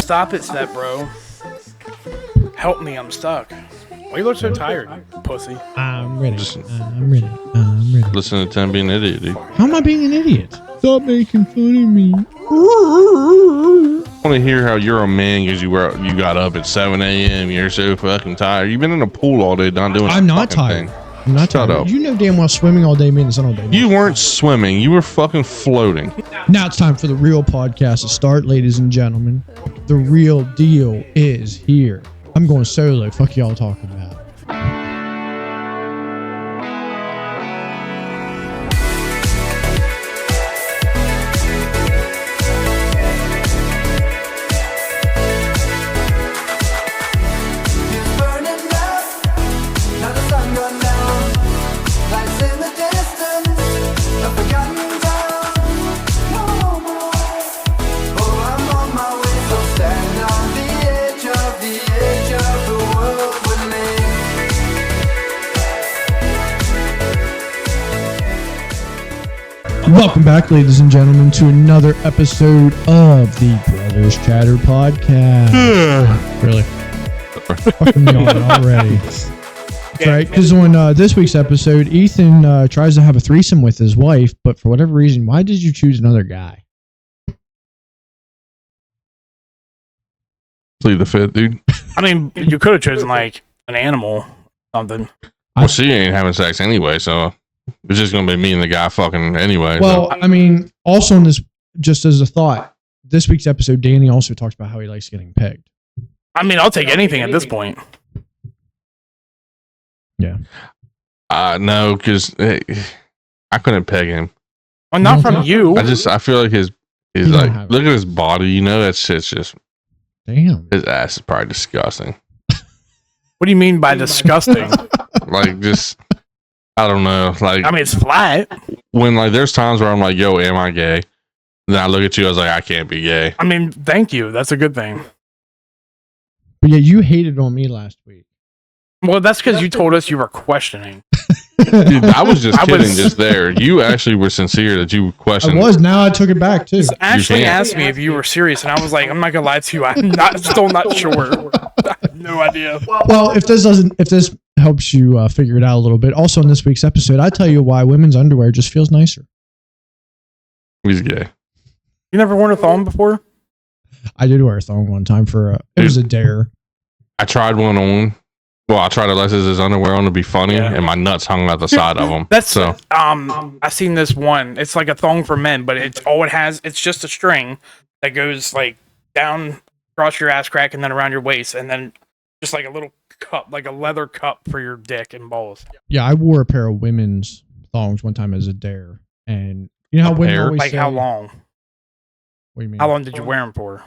stop it, Step Bro. Help me, I'm stuck. Why you look so tired, pussy? I'm ready. I'm ready. I'm ready. Listen to Tim being an idiot, dude. How am I being an idiot? Stop making fun of me. I want to hear how you're a man because you got up at 7 a.m. You're so fucking tired. You've been in the pool all day, not doing. I'm not tired. I'm not Shut tired. up. You know damn well swimming all day, me in the sun all day. You weren't swimming. You were fucking floating. Now it's time for the real podcast to start, ladies and gentlemen. The real deal is here. I'm going solo. Fuck y'all talking about. Welcome back, ladies and gentlemen, to another episode of the Brothers Chatter podcast. Really? Fucking me on already. That's right, because on this week's episode, Ethan tries to have a threesome with his wife, but for whatever reason, why did you choose another guy? Plead the fifth, dude. I mean, you could have chosen like an animal, something. Well, she ain't having sex anyway, so it's just gonna be me and the guy fucking anyway. Well, so. I mean, also in this, just as a thought, this week's episode, Danny also talks about how he likes getting pegged. I mean, I'll take anything at this point. Yeah. No, because I couldn't peg him. Well, not from you. I feel like his like, look at his body. You know, that shit's just. Damn. His ass is probably disgusting. What do you mean by disgusting? Like, just. I don't know. Like, I mean, it's flat. When like there's times where I'm like, yo, am I gay? Then I look at you, I was like, I can't be gay. I mean, thank you. That's a good thing. But yeah, you hated on me last week. Well, that's because you told us you were questioning. Dude, I was just kidding just there. You actually were sincere that you questioned. I was. Now I took it back too. Ashley asked me if you were serious, and I was like, I'm not gonna lie to you. I'm still not sure. I have no idea. Well, if this helps you figure it out a little bit. Also, in this week's episode, I tell you why women's underwear just feels nicer. He's gay. You never worn a thong before? I did wear a thong one time for it was a dare. I tried one on. Well, I tried Alexis's underwear on to be funny, and my nuts hung out the side of them. That's so. I seen this one. It's like a thong for men, but it's all it has. It's just a string that goes like down across your ass crack and then around your waist, and then just like a little cup, like a leather cup for your dick and balls. Yeah, I wore a pair of women's thongs one time as a dare, and you know how women always like say, how long? What do you mean? How long did you wear them for?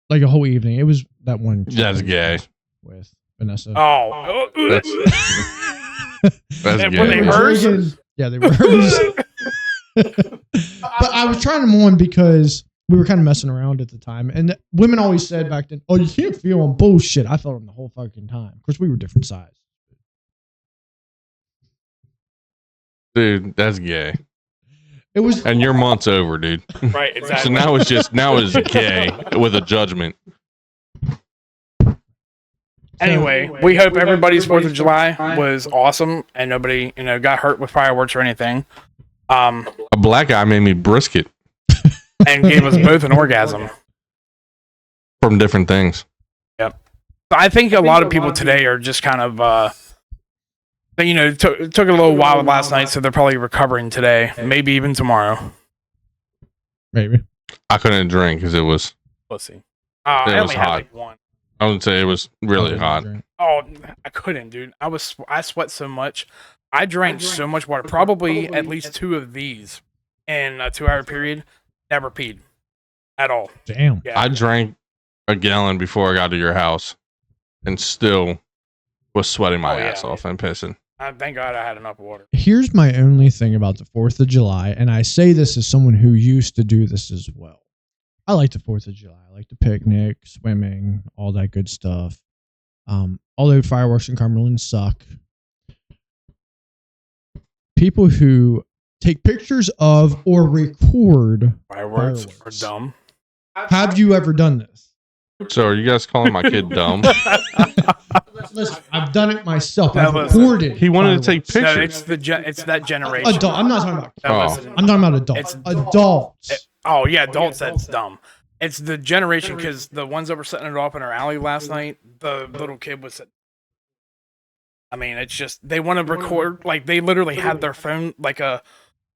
Like a whole evening. It was that one. That's gay. With Vanessa. Oh, that's gay. Were they hers? Yeah, they were hers. But I was trying them on because we were kind of messing around at the time, and women always said back then, "Oh, you can't feel them." Bullshit. I felt them the whole fucking time. Of course, we were different size. Dude, that's gay. It was, and your month's over, dude. Right, exactly. So now it's gay with a judgment. Anyway, we hope everybody's 4th of July was awesome and nobody, got hurt with fireworks or anything. A black guy made me brisket. And gave us both an orgasm. From different things. Yep. I think a lot of people today are just kind of, took it a little while last night, so they're probably recovering today. Maybe even tomorrow. Maybe. I couldn't drink because it was... Let's see. I only had like one. I would say it was really hot. Oh, I couldn't, dude. I sweat so much. I drank so much water. Probably at least 2 of these in a 2-hour period. Never peed at all. Damn. Yeah. I drank a gallon before I got to your house and still was sweating my ass off and pissing. Thank God I had enough water. Here's my only thing about the 4th of July, and I say this as someone who used to do this as well. I like the 4th of July. I like the picnic, swimming, all that good stuff. Although fireworks in Cumberland suck. People who take pictures of or record fireworks are dumb. Have you ever done this? So are you guys calling my kid dumb? Listen, I've done it myself. Now I've listen. recorded. He wanted to take No, pictures. it's that generation. Adult. I'm not talking about. No, Oh. listen. I'm talking about adults. Adults. Oh yeah, adults. That's dumb. It's the generation because the ones that were setting it off in our alley last night, the little kid was. I mean, it's just they want to record. Like they literally have their phone, like a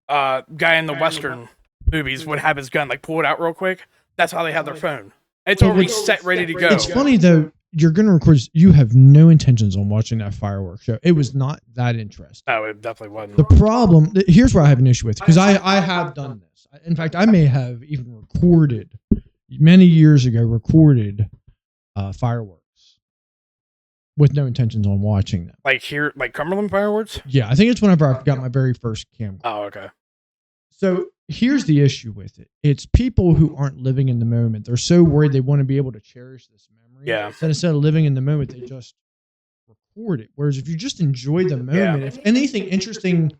guy in the Western movies would have his gun, like pull it out real quick. That's how they have their phone. It's already set, ready to go. It's funny though. You're gonna record. You have no intentions on watching that fireworks show. It was not that interesting. No, it definitely wasn't. The problem. Here's where I have an issue with because I have done this. In fact, I may have even recorded many years ago. Recorded fireworks with no intentions on watching them. Like here, like Cumberland fireworks. Yeah, I think it's whenever I got my very first camera. Oh, okay. So here's the issue with it. It's people who aren't living in the moment. They're so worried they want to be able to cherish this memory. Yeah. That instead of living in the moment, they just record it. Whereas if you just enjoy the moment, if anything interesting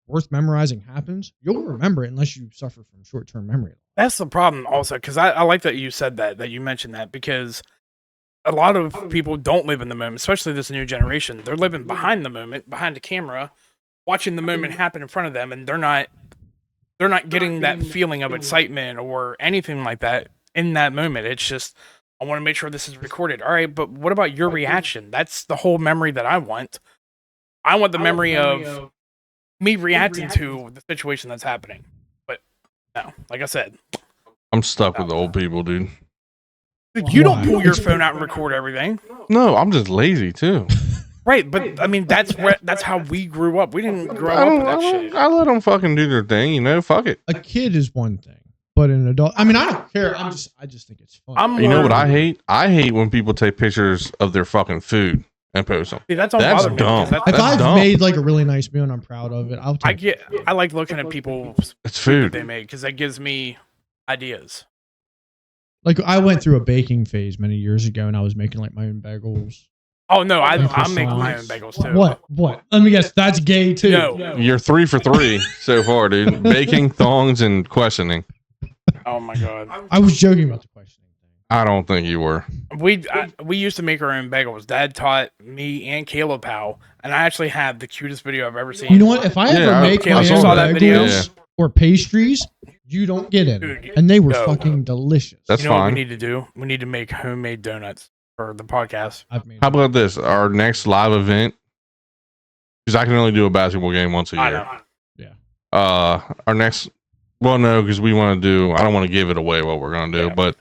worth memorizing happens, you'll remember it unless you suffer from short-term memory. That's the problem also, because I like that you said that you mentioned that, because a lot of people don't live in the moment, especially this new generation. They're living behind the moment, behind the camera, watching the moment happen in front of them, and they're not getting that feeling of excitement or anything like that in that moment. It's just, I want to make sure this is recorded. All right, but what about your reaction? That's the whole memory that I want. I want the memory of me reacting to the situation that's happening. But no, like I said, I'm stuck with the old people, dude. You don't pull your phone out and record everything. No, I'm just lazy too. Right, but I mean that's how we grew up. We didn't grow up with that shit. I let them fucking do their thing, you know. Fuck it. A kid is one thing, but an adult. I mean, I don't care. I just think it's fun. You know what I hate? I hate when people take pictures of their fucking food and post them. See, that's dumb. If I've made like a really nice meal and I'm proud of it, I'll take it. I like looking at people's It's food that they make because that gives me ideas. Like I went through a baking phase many years ago, and I was making like my own bagels. Oh no, I make my own bagels too. What? Let me guess. That's gay too. No. You're 3 for 3 so far, dude. Baking, thongs, and questioning. Oh my god. I was joking about the questioning thing. I don't think you were. We used to make our own bagels. Dad taught me and Caleb how, and I actually have the cutest video I've ever seen. You know what? If I ever make my own bagels or pastries, you don't get it. Dude, and they were fucking delicious. That's you know fine. What we need to do? We need to make homemade donuts for the podcast. How about this? Our next live event, because I can only do a basketball game once a year. I know. Yeah. Our next, well, no, because we want to do. I don't want to give it away what we're gonna do, but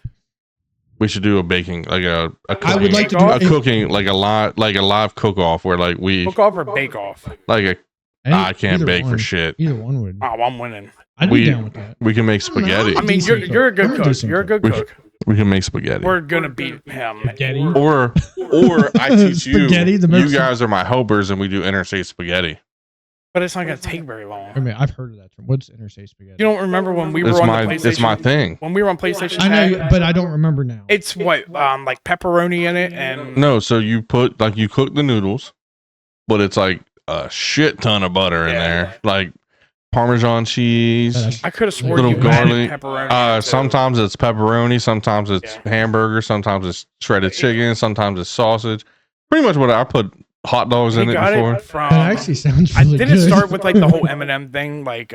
we should do a baking, like a cooking, I would like to do a cooking, like a live cook off where like we cook off or bake off. Like a. I can't bake for shit. Either one would. Oh, I'm winning. I'd be down with that. We can make spaghetti. I mean, you're a good cook. You're a good cook. We can make spaghetti. We're gonna beat him. Spaghetti. Or I teach you. Spaghetti, You guys are my helpers, and we do interstate spaghetti. But it's not gonna take very long. I mean, I've heard of that term. What's interstate spaghetti? You don't remember when we were on the PlayStation? It's my thing. When we were on PlayStation, I know, but I don't remember now. It's what like pepperoni in it, and no. So you put you cook the noodles, but it's like a shit ton of butter in there, like Parmesan cheese. I could have sworn little you garlic. added pepperoni. Sometimes it's pepperoni, sometimes it's hamburger, sometimes it's shredded chicken, sometimes it's sausage. Pretty much what I put hot dogs in it before. That actually sounds really good. I didn't start with like the whole M&M thing, like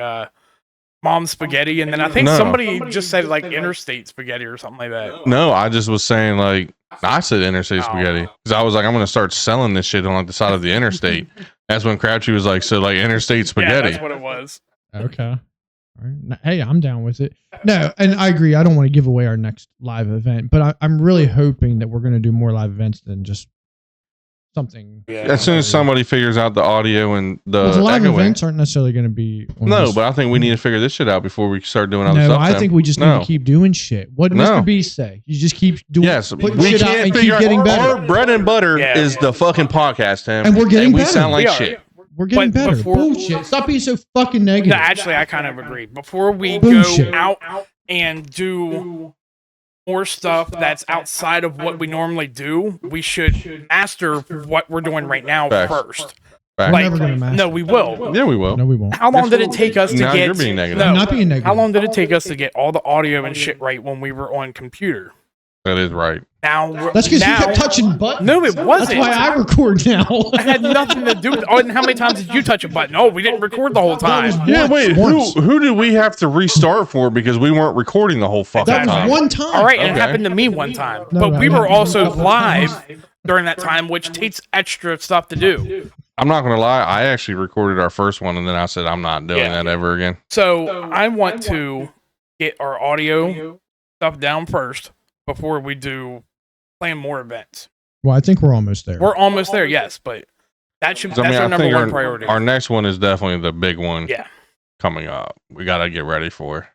mom spaghetti, and then I think somebody just said like interstate spaghetti or something like that. No, I just was saying like I said interstate spaghetti because I was like I'm gonna start selling this shit on like the side of the interstate. That's when Crouchy was like, so like interstate spaghetti. Yeah, that's what it was. Okay. All right. Hey, I'm down with it. No, and I agree. I don't want to give away our next live event, but I'm really hoping that we're going to do more live events than just something. Yeah. As soon as somebody figures out the audio and the live echoing. events aren't necessarily going to be. No, but I think we need to figure this shit out before we start doing other stuff. No, I think we just need to keep doing shit. What did Mr. B say? You just keep doing. Yes, putting shit out and keep getting better. Our bread and butter is the fucking podcast, Tim. And we're getting better. We sound like shit. We're getting better. Bullshit. Stop being so fucking negative. No, actually, I kind of agree. Before we go out and do more stuff that's outside of what we normally do, we should master what we're doing right now first. We're never gonna master. No, we will. Yeah, we will. No, we won't. How long did it take us to now get? You're being negative. No, I'm not being negative. How long did it take us to get all the audio and shit right when we were on computer? That is right. Now That's because you kept touching buttons. No, it wasn't. That's why I record now. It had nothing to do with. Oh, and how many times did you touch a button? Oh, we didn't record the whole time. Yeah, wait. Who did we have to restart for because we weren't recording the whole fucking That was time? one time. All right, and it happened to me one time. No, but no, we it were happened also a couple live times. during that time, which takes extra stuff to do. I'm not gonna lie. I actually recorded our first one, and then I said I'm not doing that ever again. So I want to get our audio stuff down first before we do plan more events. Well, I think we're almost there. We're almost there, yes, but that's our number one priority. Our next one is definitely the big one. Yeah, coming up. We gotta get ready for.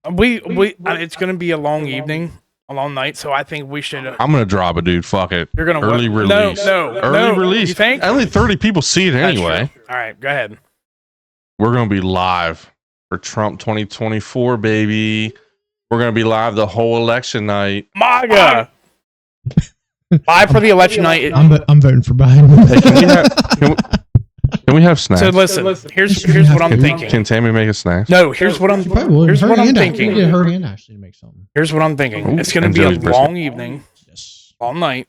It's gonna be a long evening, a long night, so I think we should. I'm gonna drop it, dude. Fuck it. You're gonna early release. No, release. You think? Only 30 people see it anyway. All right, go ahead. We're gonna be live for Trump 2024, baby. We're gonna be live the whole election night. MAGA. Live for the election night. I'm voting for Biden. Hey, can we have snacks? So listen, here's what I'm thinking. Can Tammy make a snack? No, here's what I'm thinking. Get her and Ashley to make something. Here's what I'm thinking. Ooh, it's going to be a long evening, all night.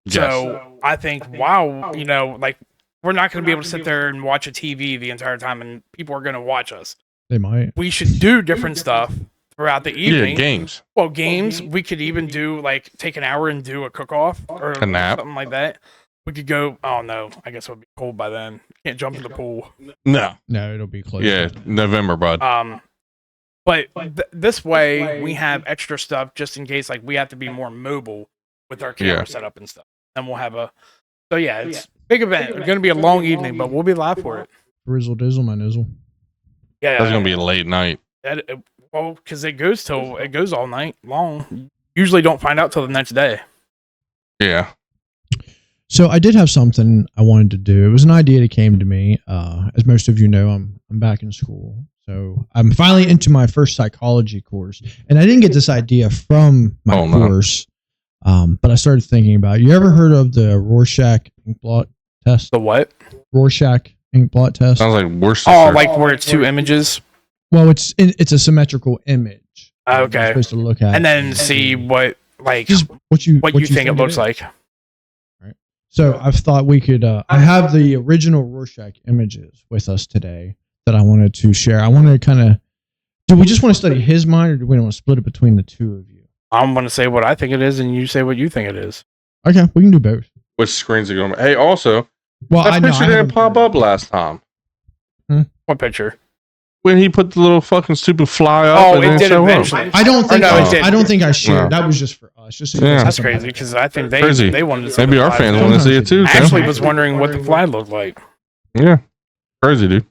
Yes. So I think, wow, like we're not going to be able to sit there and watch a TV the entire time, and people are going to watch us. They might. We should do different stuff throughout the evening. Yeah, games. Well, games. We could even do take an hour and do a cook-off or a nap, something like that. We could go. Oh no, I guess it would be cold by then. Can't jump in the pool. No, it'll be close. Yeah, November, bud. But this way we have extra stuff just in case we have to be more mobile with our camera setup and stuff. And we'll have it's big event. It's going to be a long evening, but we'll be live for it. Rizzle dizzle, my nizzle. Yeah, that's going to be a late night. Because it goes all night long. Usually don't find out till the next day. Yeah. So I did have something I wanted to do. It was an idea that came to me. As most of you know, I'm back in school. So I'm finally into my first psychology course. And I didn't get this idea from my course. But I started thinking about it. You ever heard of the Rorschach ink blot test? The what? Rorschach ink blot test. Sounds like worse. Where it's two images? Well, it's a symmetrical image. Okay. You're supposed to look at and then see what what you think it looks like. Right. So I've thought we could. I have the original Rorschach images with us today that I wanted to share. I wanted to kind of. Do we just want to study his mind, or do we want to split it between the two of you? I'm going to say what I think it is, and you say what you think it is. Okay, we can do both. Which screens are going? Hey, also, that picture didn't pop up last time. What picture? When he put the little fucking stupid fly up. Oh, it did eventually. I don't think. I don't think I shared. No. That was just for us. Just so that's crazy because I think they wanted to see. Maybe our fans want to see it too. Ashley was wondering what the fly looked like. Yeah, crazy, dude.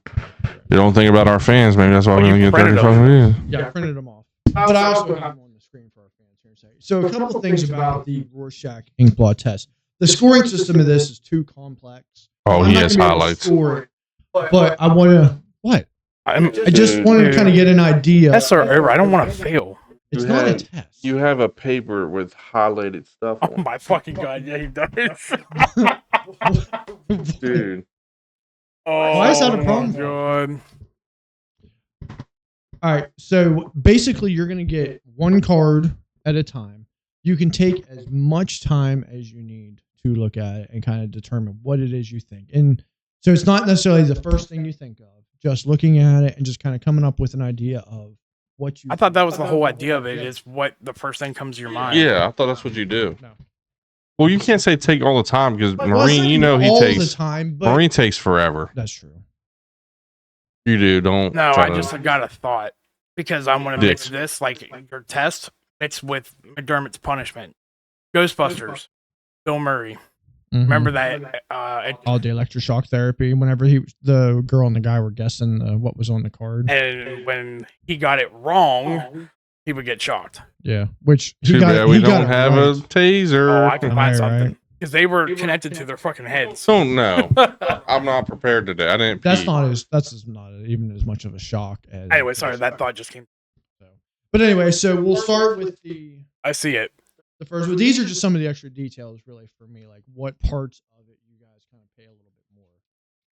You don't think about our fans. Maybe that's why we're gonna get 30 fucking videos. Yeah, I printed them off. But I also have them on the screen for our fans here. So a couple of things about the Rorschach ink blot test. The scoring system of this is too complex. Oh, he has highlights. But I want to what? I just wanted to kind of get an idea. Tests are over. I don't want to fail. It's not a test. You have a paper with highlighted stuff on. Oh my fucking god! Yeah, he does. Dude. Oh, why is that a problem? God. All right. So basically, you're going to get one card at a time. You can take as much time as you need to look at it and kind of determine what it is you think. And so it's not necessarily the first thing you think of. Just looking at it and just kind of coming up with an idea of what you. I thought that was the whole idea of it. Is what the first thing comes to your mind. Yeah, I thought that's what you do. No. Well, you can't say take all the time because Marine, he takes the time. But Marine takes forever. That's true. You do, don't. No, I just got a thought because I'm going to mix this your test. It's with McDermott's punishment. Ghostbusters. Bill Murray. Mm-hmm. Remember that? The electroshock therapy. Whenever the girl and the guy were guessing what was on the card, and when he got it wrong, he would get shocked. Yeah, which we don't have a taser. Oh, I can find something because they were connected to their fucking heads. Oh no, I'm not prepared today. I didn't. That's not even as much of a shock as. Anyway, sorry, that thought just came. But anyway, so we'll start with the. I see it. The first one. These are just some of the extra details, really, for me. Like what parts of it you guys kind of pay a little bit more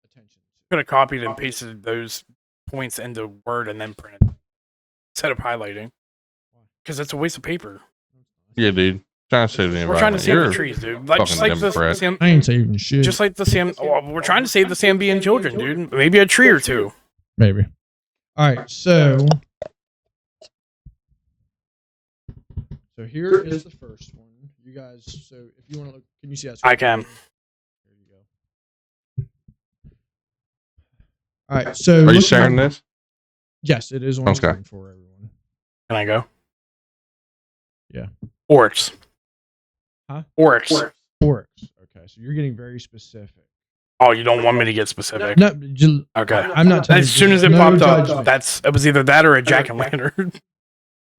attention to. Could have copied and pasted those points into Word and then printed instead of highlighting. Because it's a waste of paper. Yeah, dude. Trying to save the environment. We're trying to save You're the trees, dude. Like, just fucking like the Democrat. Sam, I ain't saving shit. just like the Sam. Well, we're trying to save the Sambian children, dude. Maybe a tree or two. Maybe. All right, so here is the first one. You guys, so if you want to look, can you see that? I can. There you go. All right, so Are you sharing this? Yes, it is on Okay. screen for everyone. Can I go? Yeah. Oryx. Huh? Oryx. Oryx. Okay, so you're getting very specific. Oh, you don't want me to get specific? No, Okay. I'm not telling As you. soon as it No popped judgment. up, it was either that or a jack-o'-lantern.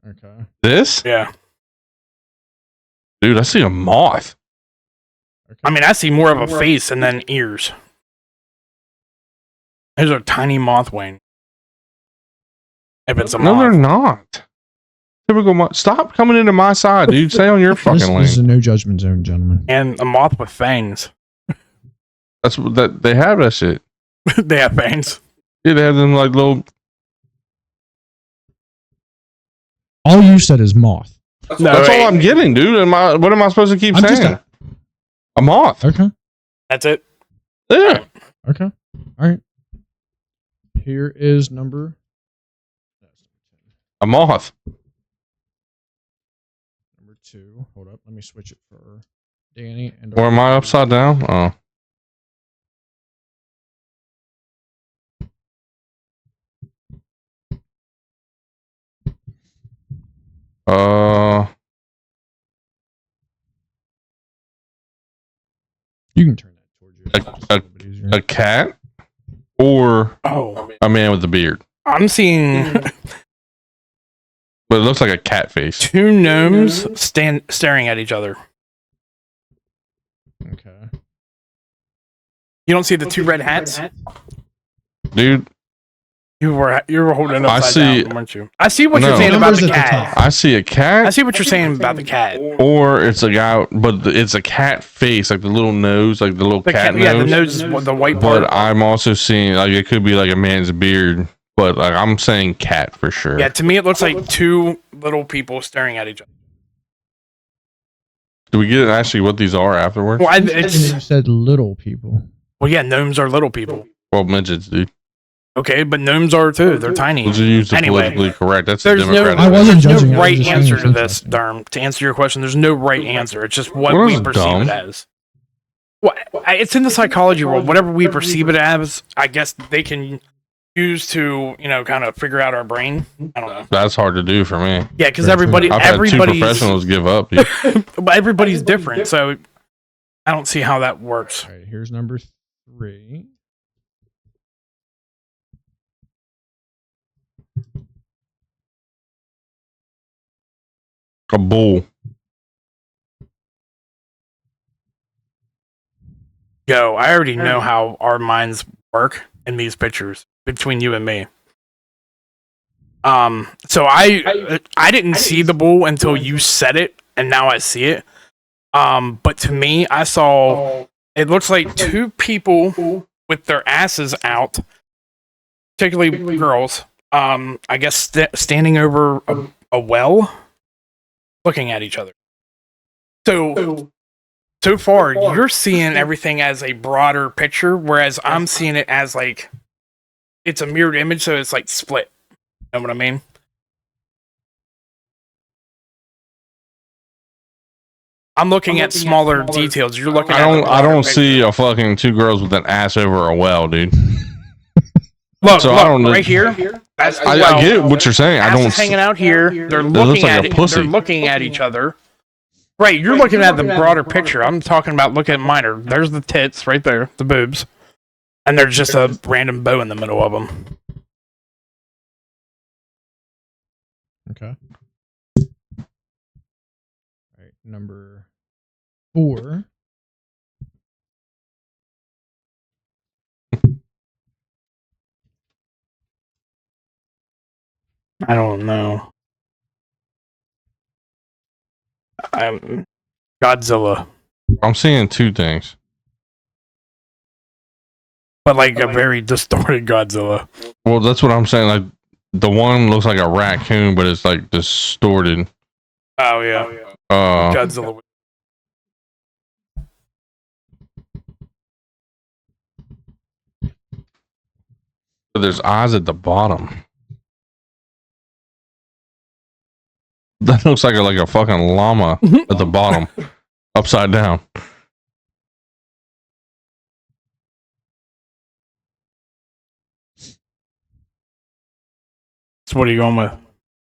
Okay. This? Yeah. Dude, I see a moth. Okay. I mean, I see more of a face and then ears. There's a tiny moth wing. If it's a No, they're moth. not. Typical moth. Stop coming into my side, dude. Stay on your fucking this lane. is a no judgment zone, gentlemen. And a moth with fangs. That's what that they have that shit. They have fangs. Yeah, they have them like little. All you said is moth. No, That's wait. all I'm getting, dude. What am I supposed to keep I'm just saying? A moth. Okay. That's it. Yeah. Okay. All right. Here is number. A moth. Number 2. Hold up. Let me switch it for Danny and. Or am I upside down? Oh. You can turn that towards you. A- It's just a little bit easier. A cat or Oh. a man with a beard. I'm seeing But it looks like a cat face. two gnomes staring at each other. Okay. You don't see the two red hats? Dude, You were holding I upside see- down, weren't you? I see what No. you're saying about Numbers the at the cat. top. I see a I cat see what you're saying about the cat. or it's a guy, but it's a cat face, like the little nose, like the little The cat cat, yeah, the nose. nose is the white part. But I'm also seeing, like, it could be like a man's beard, but like I'm saying cat for sure. Yeah, to me it looks like two little people staring at each other. Do we get actually what these are afterwards? Well, And it's you said little people. well, yeah, gnomes are little people. Well, midgets, dude. Okay, but gnomes are too. They're tiny. We'll just use the Anyway, politically correct. That's the There's no, Democratic. I wasn't there's judging, no I was right just saying answer it's to this, interesting. Derm. To answer your question, there's no right answer. It's just what What we is perceive dumb? it as. Well, it's in the psychology world. Whatever we perceive it as, I guess they can use to, kind of figure out our brain. I don't know. That's hard to do for me. Yeah, because I've I've had two everybody's professionals give up. Dude. but everybody's different, so I don't see how that works. All right, here's number 3. A bull. Go. I already know how our minds work in these pictures between you and me. So I didn't see the bull until you said it, and now I see it. But to me, I saw it looks like two people with their asses out, particularly girls. I guess standing over a well, looking at each other. So far, you're seeing everything as a broader picture, whereas I'm seeing it as like it's a mirrored image, so it's like split. You know what I mean? I'm looking at smaller details. You're looking at the I broader don't picture. see a fucking two girls with an ass over a well, dude. Look, So look, I don't know- right here. That's the I well. get what you're saying. I Ass don't. is hanging out here. They're looks looking like at a it. pussy. They're looking at each other. Right, you're looking at the broader picture. I'm talking about looking at minor. There's the tits right there, the boobs, and there's just a random bow in the middle of them. Okay. All right, number 4. I don't know. Godzilla, I'm seeing two things. but like a very distorted Godzilla. Well, that's what I'm saying. Like the one looks like a raccoon, but it's like distorted. Oh yeah. Godzilla. There's eyes at the bottom. That looks like a fucking llama at the bottom, upside down. So what are you going with?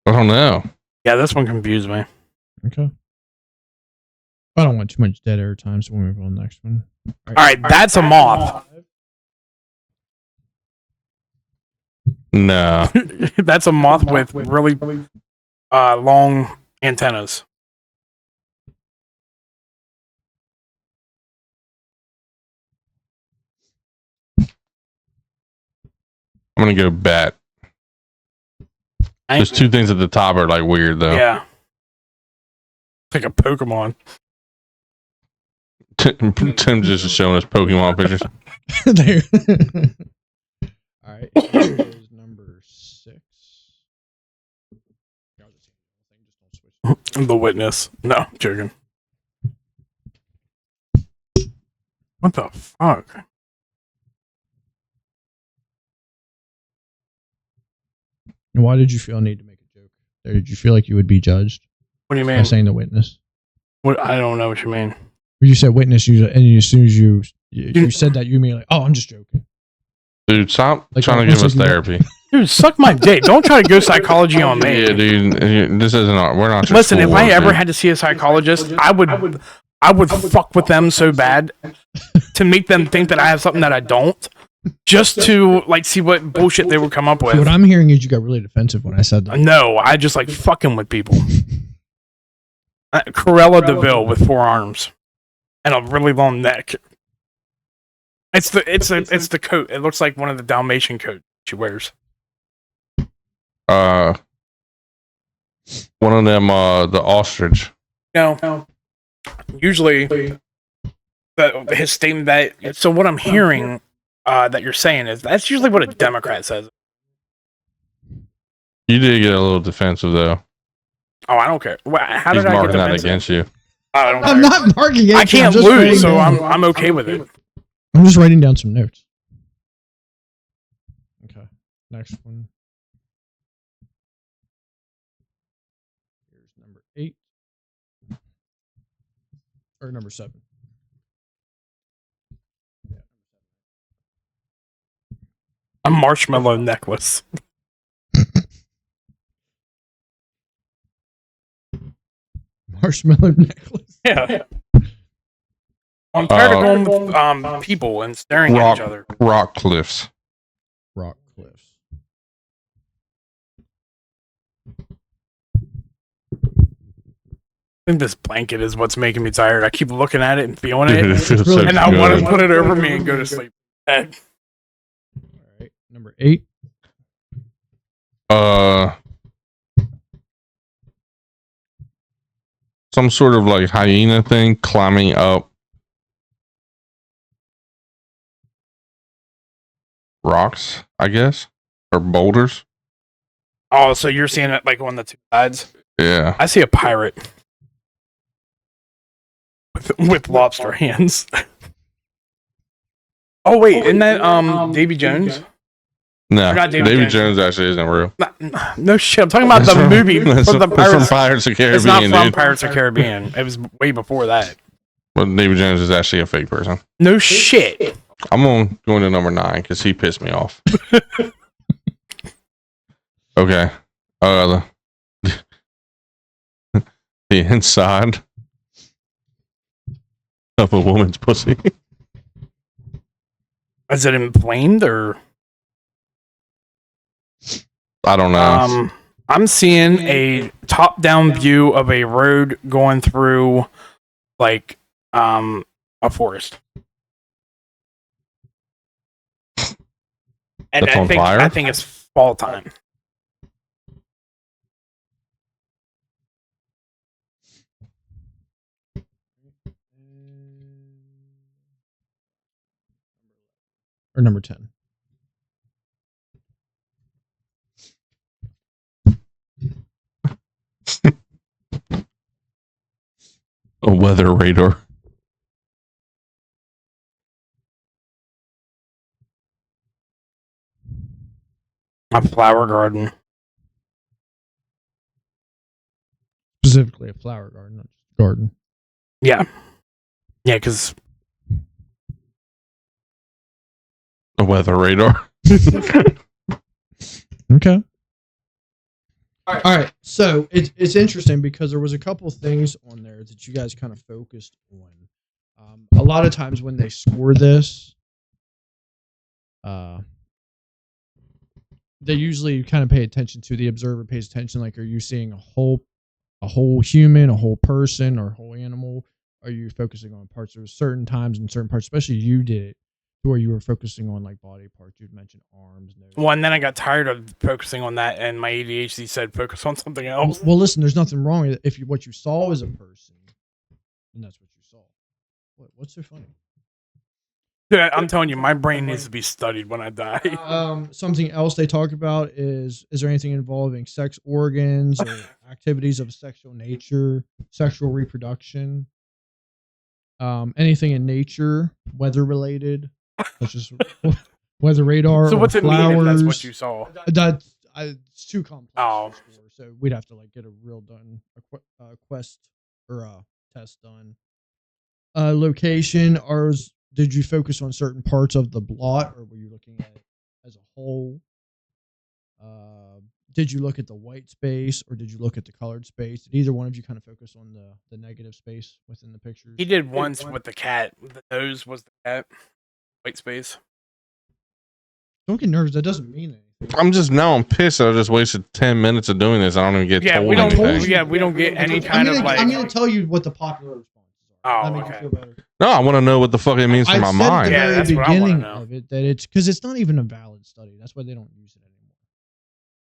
I don't know. Yeah, this one confused me. Okay. I don't want too much dead air time, so we'll move on to the next one. All right, that's a moth. No. That's a moth with really long antennas. I'm gonna go bat. There's two things at the top are like weird though. Yeah. It's like a Pokemon. Tim's just showing us Pokemon pictures. There. All right. Here's number 6. The Witness. No, joking. What the fuck? And why did you feel a need to make a joke? Or did you feel like you would be judged What do you by mean? saying the witness? What? I don't know what you mean. You said witness, and as soon as you said that, you mean like, oh, I'm just joking. Dude, stop Like, trying to give us therapy. Dude, suck my dick. Don't try to go psychology on me. Yeah, dude. This isn't our, we're not your Listen, if school, I ever dude. had to see a psychologist, I would fuck with them so bad to make them think that I have something that I don't, just to like see what bullshit they would come up So with. what I'm hearing is you got really defensive when I said that. No, I just like fucking with people. Cruella DeVille with 4 arms and a really long neck. It's the coat. It looks like one of the Dalmatian coats she wears. One of them, the ostrich. No. Usually, his statement that. So what I'm hearing that you're saying is that's usually what a Democrat says. You did get a little defensive though. Oh, I don't care. How He's did I get marking that defensive? against you. I don't I'm care. not marking it. I can't lose, so I'm okay with it. I'm just writing down some notes. Okay. Next one. Here's number 8. Or number 7. A marshmallow necklace. Marshmallow necklace. Yeah. I'm tired of going with people and staring at each other. Rock cliffs. Rock cliffs. I think this blanket is what's making me tired. I keep looking at it and feeling Dude, it, it feels so and I want to good. put it over me and go to sleep. All right. Number 8. Some sort of like hyena thing climbing up rocks, I guess, or boulders. Oh, so you're seeing it like on the 2 sides? Yeah. I see a pirate with lobster hands. Oh wait, isn't that Davy Jones? No, Not David David Jones. Jones actually isn't real. No shit. I'm talking about That's the from- movie That's from the from Pirates. Pirates of the It's not Caribbean, from dude. Pirates of the Caribbean. It was way before that. But David Jones is actually a fake person. No shit. I'm going to number 9 because he pissed me off. Okay. The inside of a woman's pussy. Is it inflamed or? I don't know. I'm seeing a top-down view of a road going through, like, a forest. And That's on fire? I think it's fall time. Or number 10. A weather radar. A flower garden. Specifically a flower garden, not just garden. Yeah. Yeah, because... A weather radar. Okay. All right. So it's interesting because there was a couple things on there that you guys kind of focused on. A lot of times when they score this, they usually kind of pay attention to, the observer pays attention. Like, are you seeing a whole human, a whole person, or a whole animal? Are you focusing on parts? There was certain times and certain parts, especially you did it, where you were focusing on like body parts. You'd mentioned arms, nose. Well, and then I got tired of focusing on that, and my ADHD said focus on something else. Well, listen, there's nothing wrong with it. If what you saw is a person, then that's what you saw. What's so funny? Yeah, I'm telling you, my brain needs to be studied when I die. Something else they talk about is there anything involving sex organs or activities of a sexual nature, sexual reproduction, anything in nature, weather related, such as weather radar. So what's it flowers. mean if that's what you saw? It's too complex. Oh. So we'd have to like get a real quest or a test done. Location, did you focus on certain parts of the blot, or were you looking at it as a whole? Did you look at the white space, or did you look at the colored space? Did either one of you kind of focus on the negative space within the pictures? He did once with the cat. The nose was the cat. White space. Don't get nervous. That doesn't mean anything. I'm pissed that I just wasted 10 minutes of doing this. I don't even get told we don't. anything. Yeah, we don't get any kind of like. I'm gonna tell you what the popular responses are. Oh, That makes okay. you feel better. No, I want to know what the fuck it means for my mind. Yeah, that's what I wanna know. Of it that it's because it's not even a valid study. That's why they don't use it anymore.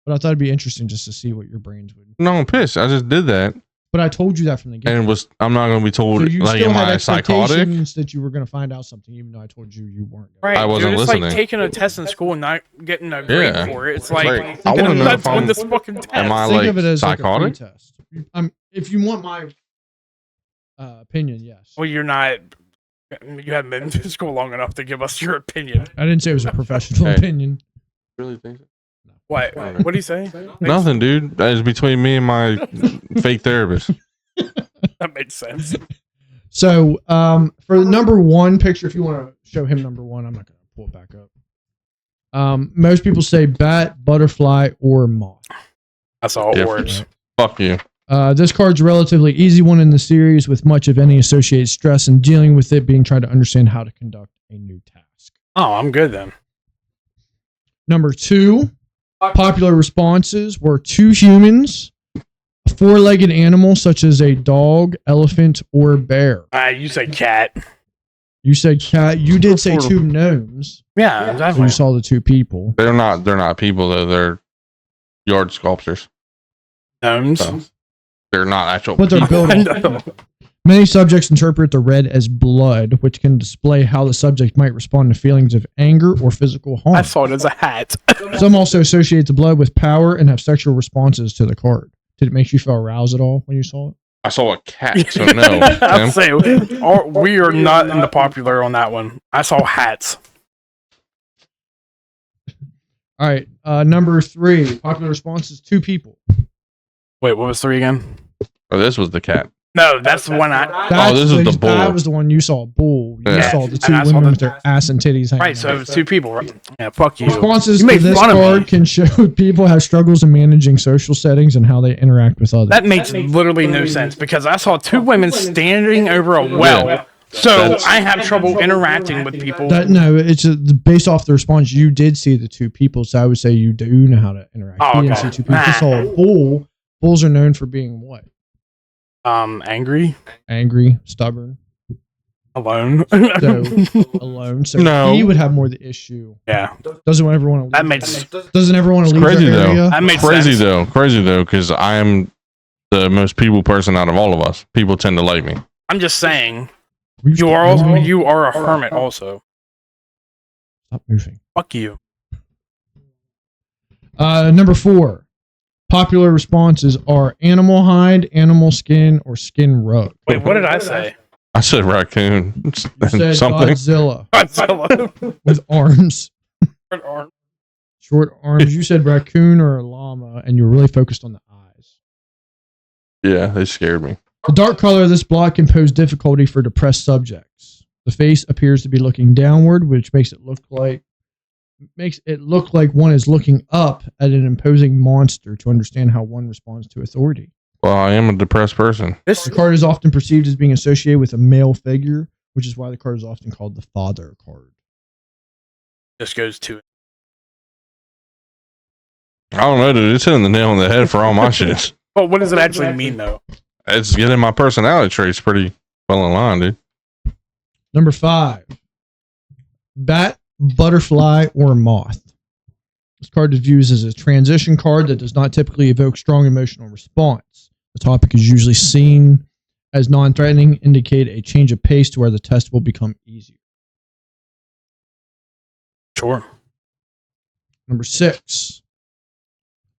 But I thought it'd be interesting just to see what your brains would. No, I'm pissed. I just did that. But I told you that from the get. And I'm not going to be told, So you like, still am had I psychotic? expectations that you were going to find out something, even though I told you weren't. Right, I wasn't dude, it's listening. like taking a test in school and not getting a grade Yeah. for it. It's Like, like, I want to know that's if on I'm, this fucking test. am I Think like of it as psychotic? like a pre-test. If you want my opinion, yes. Well, you're not. You haven't been to school long enough to give us your opinion. I didn't say it was a professional Hey. opinion. Really think so? What? What do you say? Nothing, dude. That is between me and my fake therapist. That makes sense. So, for the number one picture, if you want to show him number one, I'm not going to pull it back up. Most people say bat, butterfly, or moth. That's all it Yeah. works. Fuck you. This card's a relatively easy one in the series, with much of any associated stress and dealing with it being trying to understand how to conduct a new task. Oh, I'm good then. Number two, popular responses were two humans, a four-legged animal such as a dog, elephant, or bear. You say cat. You said cat. You did say two gnomes. Yeah, So exactly. you saw the two people. They're not people, though. They're yard sculptures. Gnomes. So, they're not actual But they're people. built on. Many subjects interpret the red as blood, which can display how the subject might respond to feelings of anger or physical harm. I saw it as a hat. Some also associate the blood with power and have sexual responses to the card. Did it make you feel aroused at all when you saw it? I saw a cat, so no. I'll Tim. say we are not in the popular on that one. I saw hats. All right. Number three, popular responses, two people. Wait, what was 3 again? Oh, this was the cat. No, that's the one I. This is the bull. That was the one you saw, bull. You Yeah. saw the two And I saw women the- with their ass and titties hanging Right, so it out. was 2 people. Right? Yeah, fuck you. Responses You to made this fun of me. card can show people have struggles in managing social settings and how they interact with others. That makes literally no sense because I saw 2 women standing over a well. Yeah. So I have trouble interacting with people. No, it's based off the response. You did see the two people, so I would say you do know how to interact. Oh, You didn't okay. see two people. You saw a bull. Bulls are known for being what? Angry, Angry, stubborn, alone. so alone. So No. he would have more the issue. Yeah, Doesn't everyone want to that leave? makes Doesn't everyone want to leave Crazy their though. area? that makes Crazy sense. though, because I am the most people person out of all of us. People tend to like me. I'm just saying You you are a hermit also. Stop moving. Fuck you. Number 4. Popular responses are animal hide, animal skin, or skin rug. Wait, what did I say? I said raccoon. You said Something. Godzilla Godzilla. with arms. Short arm. Short arms. You said raccoon or a llama, and you were really focused on the eyes. Yeah, they scared me. The dark color of this block can pose difficulty for depressed subjects. The face appears to be looking downward, which makes it look like one is looking up at an imposing monster to understand how one responds to authority. Well, I am a depressed person. The card is often perceived as being associated with a male figure, which is why the card is often called the father card. This goes to it. I don't know, dude. It's hitting the nail on the head for all my shit. Well, what does it actually mean, though? It's getting my personality traits pretty well in line, dude. Number 5. Bat, butterfly, or moth. This card is used as a transition card that does not typically evoke strong emotional response. The topic is usually seen as non-threatening, indicate a change of pace to where the test will become easier. Sure. Number 6.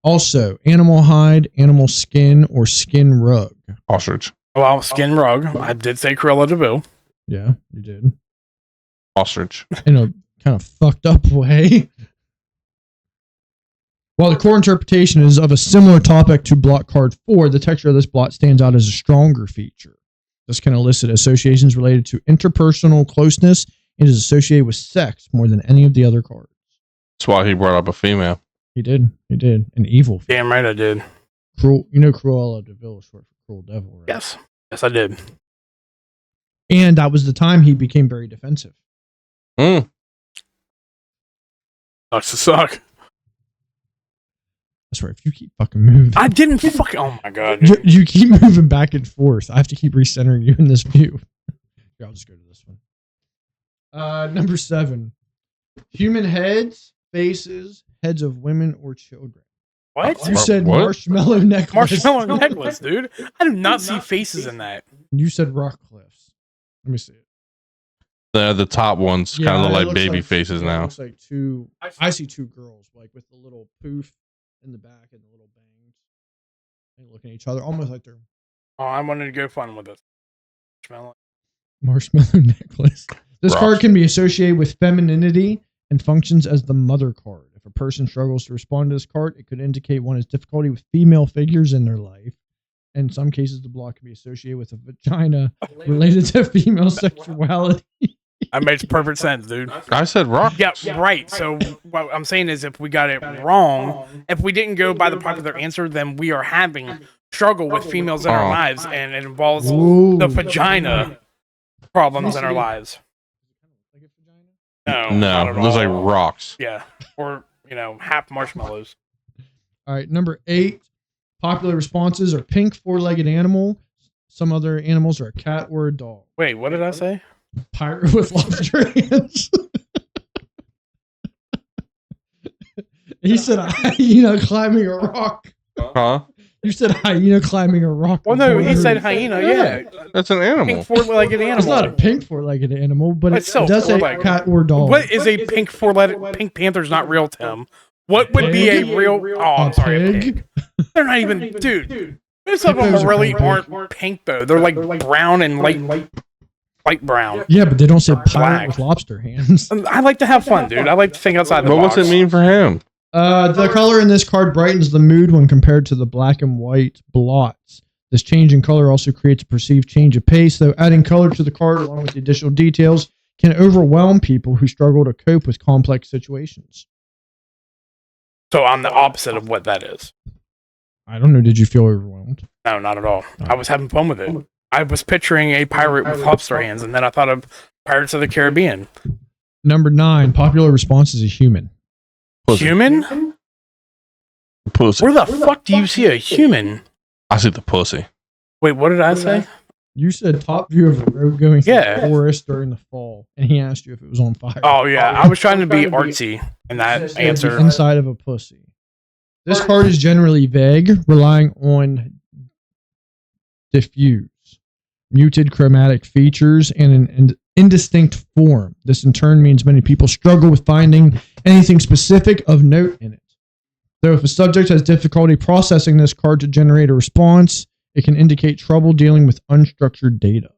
Also, animal hide, animal skin, or skin rug. Ostrich. Well, skin rug. I did say Cruella de Vil. Yeah, you did. Ostrich. In a kind of fucked up way. While the core interpretation is of a similar topic to block card 4, the texture of this block stands out as a stronger feature. This can elicit associations related to interpersonal closeness and is associated with sex more than any of the other cards. That's why he brought up a female. He did. An evil. Damn right I did. Cruel. You know Cruella de Vil is short for cruel devil, right? Yes. Yes, I did. And that was the time he became very defensive. Mm. Sucks to suck. I swear, if you keep fucking moving. I didn't fucking. Oh my god. You keep moving back and forth. I have to keep recentering you in this view. Here, I'll just go to this one. Number 7. Human heads, faces, heads of women or children. What? You said What? marshmallow necklace. Marshmallow necklace, dude. I do not see faces in that. You said rock cliffs. Let me see it. The top ones kind of look it like looks baby faces it now. Looks like two. I see 2 girls, like with the little poof in the back and the little bangs, and looking at each other, almost like they're Oh, I wanted to go fun with this. marshmallow necklace. This Rocks. card can be associated with femininity and functions as the mother card. If a person struggles to respond to this card, it could indicate one has difficulty with female figures in their life. In some cases, the block can be associated with a vagina related to female sexuality. That makes perfect sense, dude. I said rock. Yeah, right. So what I'm saying is if we got it wrong, if we didn't go by the popular answer, then we are having struggle with females in our lives, and it involves the vagina problems in our lives. No, not at it looks like all. rocks. Yeah, or half marshmallows. All right, number 8. Popular responses are pink 4-legged animal. Some other animals are a cat or a dog. Wait, what did I say? Pirate with lobster hands. He said hyena climbing a rock. Huh? You said hyena climbing a rock. Well, no, he said hyena. Yeah, That's an animal. pink 4-legged animal. It's not a pink 4-legged animal, but It's it still does say 4-legged. cat or dog. What is a pink 4-legged? Pink panther's not real, Tim. What would be a Pig? real? Oh, I'm A sorry, a pig? pig. They're not even, dude. Most of them Hippos are really pink. aren't pink though. They're like brown and light brown. Yeah, but they don't say pirate Black. with lobster hands. I like to have fun, dude. I like to think outside the But box. what's it mean for him? The color in this card brightens the mood when compared to the black and white blots. This change in color also creates a perceived change of pace, though adding color to the card along with the additional details can overwhelm people who struggle to cope with complex situations. So I'm the opposite of what that is. I don't know. Did you feel overwhelmed? No, not at all. I was having fun with it. I was picturing a pirate with lobster hands, and then I thought of Pirates of the Caribbean. Number 9. Popular response is a human. Pussy. Human? Pussy. Where the fuck do you see a human? I see the pussy. Wait, what did I say? You said top view of a road going through Yeah. the forest during the fall, and he asked you if it was on fire. Oh yeah, I was trying to be artsy in that Said the answer. inside of a pussy. This card is generally vague, relying on diffuse, muted chromatic features, and an indistinct form. This in turn means many people struggle with finding anything specific of note in it. So if a subject has difficulty processing this card to generate a response, it can indicate trouble dealing with unstructured data.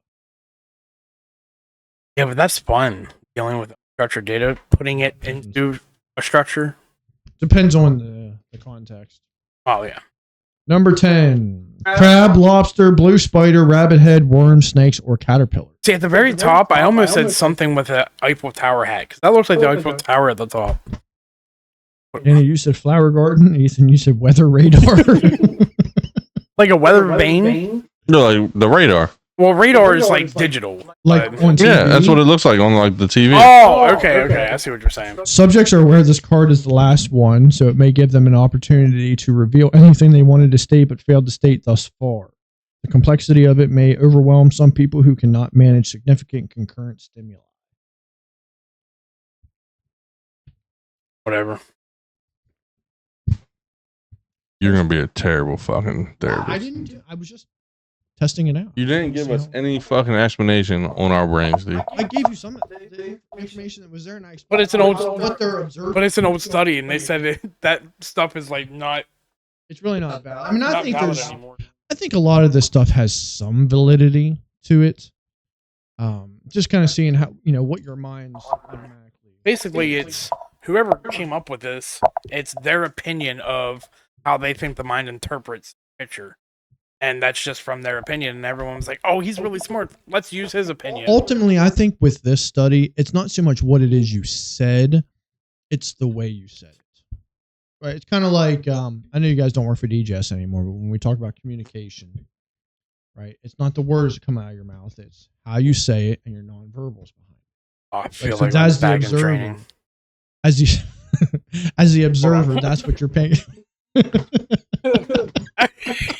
Yeah, but that's fun. Dealing with structured data, putting it into a structure. Depends on the context. Oh, yeah. Number 10. Crab, lobster, blue spider, rabbit head, worm, snakes, or caterpillar. See, at the very top, I almost said something with an Eiffel Tower hat, because that looks like the Eiffel Tower at the top. Danny, you said flower garden. Ethan, you said weather radar. Like a weather vane? No, like the radar. Well, radar is like digital. Like on TV? Yeah, that's what it looks like on like the TV. Oh, okay. I see what you're saying. Subjects are aware this card is the last one, so it may give them an opportunity to reveal anything they wanted to state but failed to state thus far. The complexity of it may overwhelm some people who cannot manage significant concurrent stimuli. Whatever. You're gonna be a terrible fucking therapist. I didn't. I was just testing it out. You didn't give us any fucking explanation on our brains, dude. I gave you some of the information that was there, and I explained But it's an old, what they're observing. but it's an old study, and they said that stuff is like not. It's really not bad. I mean, I not think valid there's. anymore. I think a lot of this stuff has some validity to it. Just kind of seeing how what your mind's automatically. Basically, it's whoever came up with this. It's their opinion of how they think the mind interprets the picture. And that's just from their opinion. And everyone's like, oh, he's really smart. Let's use his opinion. Ultimately, I think with this study, it's not so much what it is you said, it's the way you said it. Right? It's kind of like, I know you guys don't work for DJS anymore, but when we talk about communication, right? It's not the words that come out of your mouth, it's how you say it and your nonverbals behind it. Oh, I feel Like, like as the I'm back in observer, training. as the observer, that's what you're paying.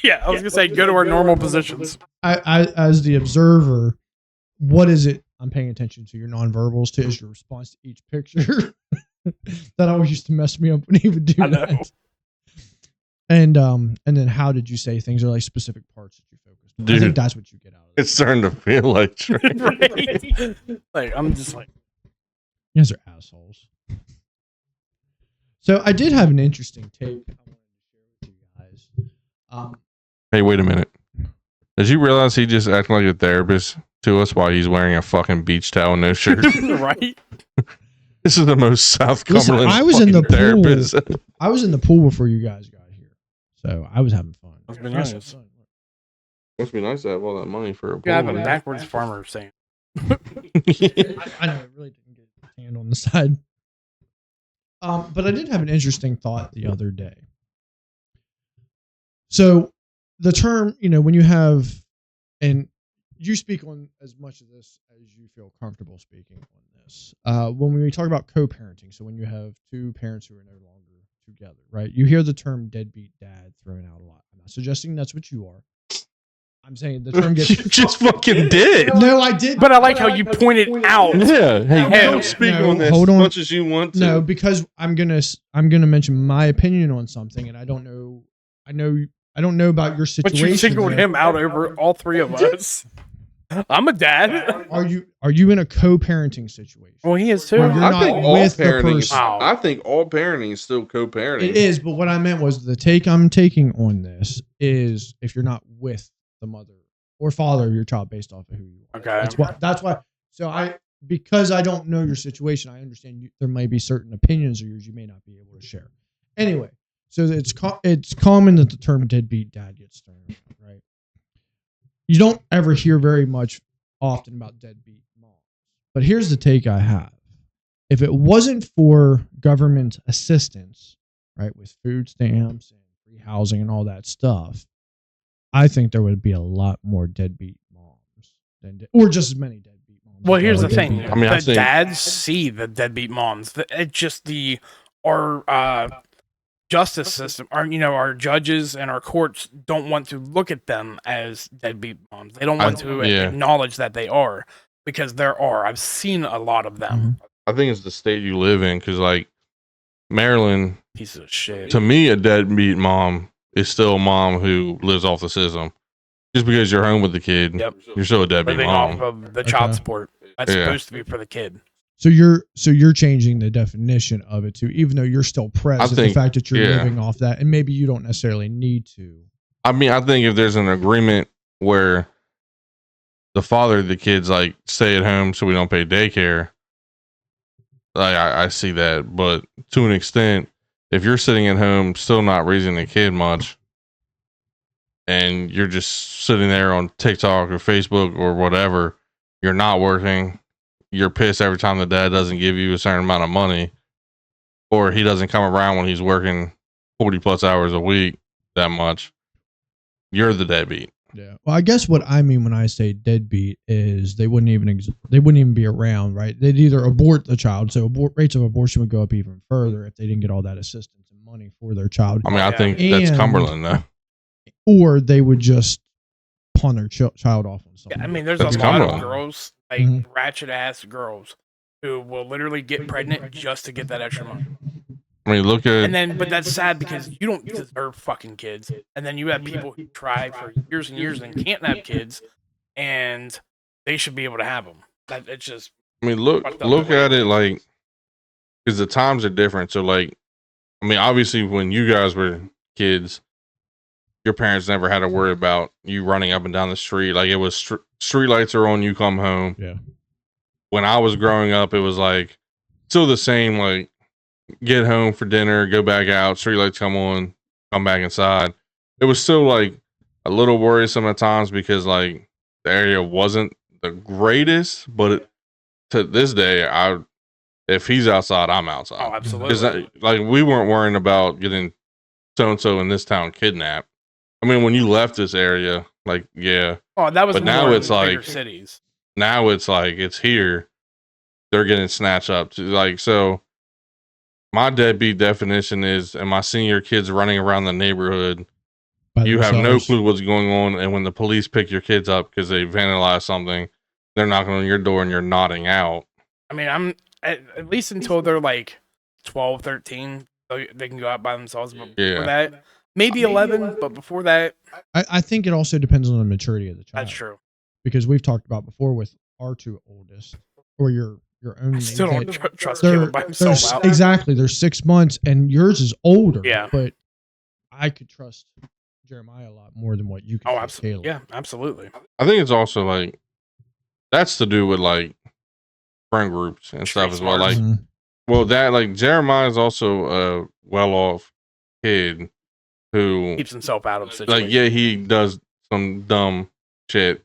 Yeah, I was gonna say go to our normal positions. As the observer, what is it I'm paying attention to? Your nonverbals to is your response to each picture. That always used to mess me up when he would do that. And then how did you say things, or like specific parts that you focused on? Dude, I think that's what you get out of it. It's starting to feel like training. Right? Like I'm just like, You guys are assholes. So I did have an interesting take I wanted to share with you guys. Hey, wait a minute. Did you realize he just acted like a therapist to us while he's wearing a fucking beach towel and no shirt? right? This is the most South Listen, Cumberland I was in the fucking therapist. I was in the pool before you guys got here, so I was having fun. Must be nice. Must be nice to have all that money for a pool. Yeah, the backwards farmer saying. I know it really didn't get hand on the side. But I did have an interesting thought the other day. So the term, when you have, and you speak on as much of this as you feel comfortable speaking on this. When we talk about co-parenting, so when you have two parents who are no longer together, right? You hear the term deadbeat dad thrown out a lot. I'm not suggesting that's what you are. I'm saying the term gets... You just fucking did. No, I did. But I like how you pointed out. Yeah. Hey, Hey, don't speak no, on this hold as on. much as you want to. No, because I'm gonna mention my opinion on something, and I don't know about your But situation. you singled there. him out over all three of us. I'm a dad. Are you in a co-parenting situation? Well, he is too. Well, you're I not think all with the parenting. Is, person. I think all parenting is still co-parenting. It is, but what I meant was the take I'm taking on this is if you're not with the mother or father of your child based off of who you are. Okay. That's why. So because I don't know your situation, I understand there may be certain opinions of yours you may not be able to share. Anyway, so it's common that the term deadbeat dad gets thrown around, right? You don't ever hear very much often about deadbeat moms. But here's the take I have. If it wasn't for government assistance, right, with food stamps and free housing and all that stuff, I think there would be a lot more deadbeat moms or just as many deadbeat moms. Well, here's the Deadbeat thing. dads. I mean, I the think- dads see the deadbeat moms. It's just our justice system, our judges and our courts don't want to look at them as deadbeat moms. They don't want to yeah. acknowledge that they are, because there are. I've seen a lot of them. I think it's the state you live in, because like Maryland, Pieces of shit. to me, a deadbeat mom is still a mom who lives off the system. Just because you're home with the kid, Yep. you're still a deadbeat Living mom. off of the child Okay. support. That's Yeah. supposed to be for the kid. So you're changing the definition of it too, even though you're still present. The fact that you're living off that, and maybe you don't necessarily need to. I mean, I think if there's an agreement where the father of the kids like stay at home so we don't pay daycare, like I see that. But to an extent, if you're sitting at home still not raising a kid much, and you're just sitting there on TikTok or Facebook or whatever, you're not working, you're pissed every time the dad doesn't give you a certain amount of money, or he doesn't come around when he's working 40 plus hours a week that much, you're the deadbeat. Yeah. Well, I guess what I mean when I say deadbeat is they wouldn't even be around, right? They'd either abort the child, so rates of abortion would go up even further if they didn't get all that assistance and money for their child. I mean, I think that's Cumberland, though. Or they would just pawn their child off on someone. Yeah, I mean, there's a lot of girls, like ratchet ass girls, who will literally get pregnant just to get that extra money. I mean, look at but that's sad because you don't deserve fucking kids. And then you have people who try for years and years and can't have kids, and they should be able to have them. It's just. I mean, look at it like, because the times are different. So, like, I mean, obviously, when you guys were kids, your parents never had to worry about you running up and down the street. Like, it was street lights are on, you come home. Yeah. When I was growing up, it was like still the same. Like, get home for dinner, go back out, street lights come on, come back inside. It was still like a little worrisome at times because like the area wasn't the greatest, but to this day, if he's outside, I'm outside. Oh, absolutely. Like we weren't worrying about getting so and so in this town kidnapped. I mean, when you left this area, like yeah. Oh, that was. But now it's like cities. Now it's like it's here. They're getting snatched up. Like so. My deadbeat definition is, am I seeing your kids running around the neighborhood? You have no clue what's going on. And when the police pick your kids up because they vandalized something, they're knocking on your door and you're nodding out. I mean, I'm at least until they're like 12, 13, they can go out by themselves. But before that, maybe 11, but before that. I think it also depends on the maturity of the child. That's true. Because we've talked about before with our two oldest, or your own. I still don't trust Caleb by himself out. Exactly. They're 6 months and yours is older. Yeah. But I could trust Jeremiah a lot more than what you could trust Caleb. Yeah, absolutely. I think it's also like, that's to do with like friend groups and stuff as well. Like, well, that like Jeremiah is also a well-off kid who keeps himself out of situations. Like, yeah, he does some dumb shit,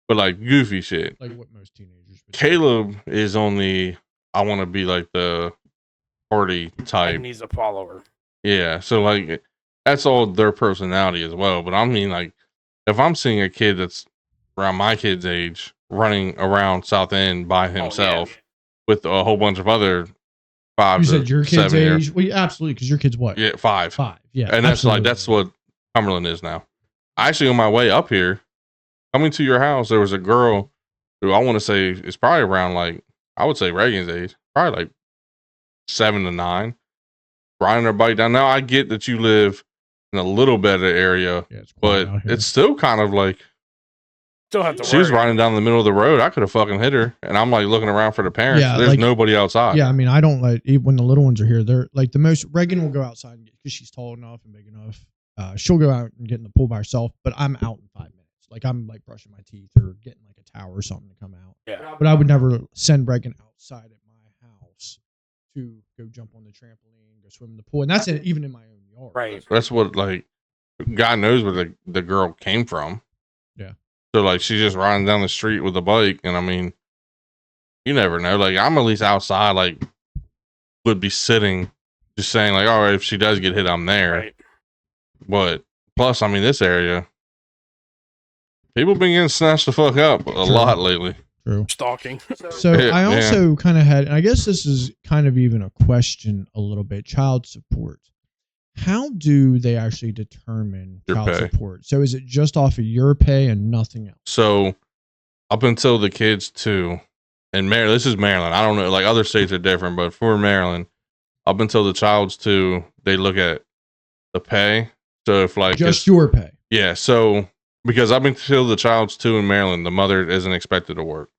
but like goofy shit. Like what most teenagers. Caleb is only, I want to be like the party type. And he's a follower. Yeah, so like that's all their personality as well. But I mean, like, if I'm seeing a kid that's around my kid's age running around South End by himself with a whole bunch of other 5 you to said your 7 kid's years. age? Well, yeah, absolutely, because your kid's what? Yeah, 5. 5. Yeah, and that's absolutely. That's what Cumberland is now. Actually, on my way up here, coming to your house, there was a girl who I want to say is probably around like, I would say Reagan's age, probably like 7 to 9, riding her bike down. Now I get that you live in a little better area, but it's still kind of like, still have to she was riding down the middle of the road. I could have fucking hit her, and I'm like looking around for the parents. Yeah, there's like, nobody outside. Yeah, I mean, I don't like when the little ones are here. They're like the most. Reagan will go outside because she's tall enough and big enough. She'll go out and get in the pool by herself, but I'm out in 5 minutes. Like I'm like brushing my teeth or getting like a towel or something to come out. Yeah. But I would never send Reagan outside at my house to go jump on the trampoline, go swim in the pool, and that's even in my own yard. Right. That's what like God knows where the girl came from. Yeah. So like she's just riding down the street with a bike, and I mean, you never know. Like I'm at least outside, like would be sitting, just saying like, all right, if she does get hit, I'm there. Right. But plus, I mean, this area, people been getting snatched the fuck up a lot lately. True. Stalking. So I also kind of had, and I guess this is kind of even a question a little bit, child support. How do they actually determine Your child pay. support? So is it just off of your pay and nothing else? So up until the kids 2, and Maryland, this is Maryland. I don't know, like other states are different, but for Maryland, up until the child's 2, they look at the pay. So if like just your pay. Yeah. So because up until the child's 2 in Maryland, the mother isn't expected to work.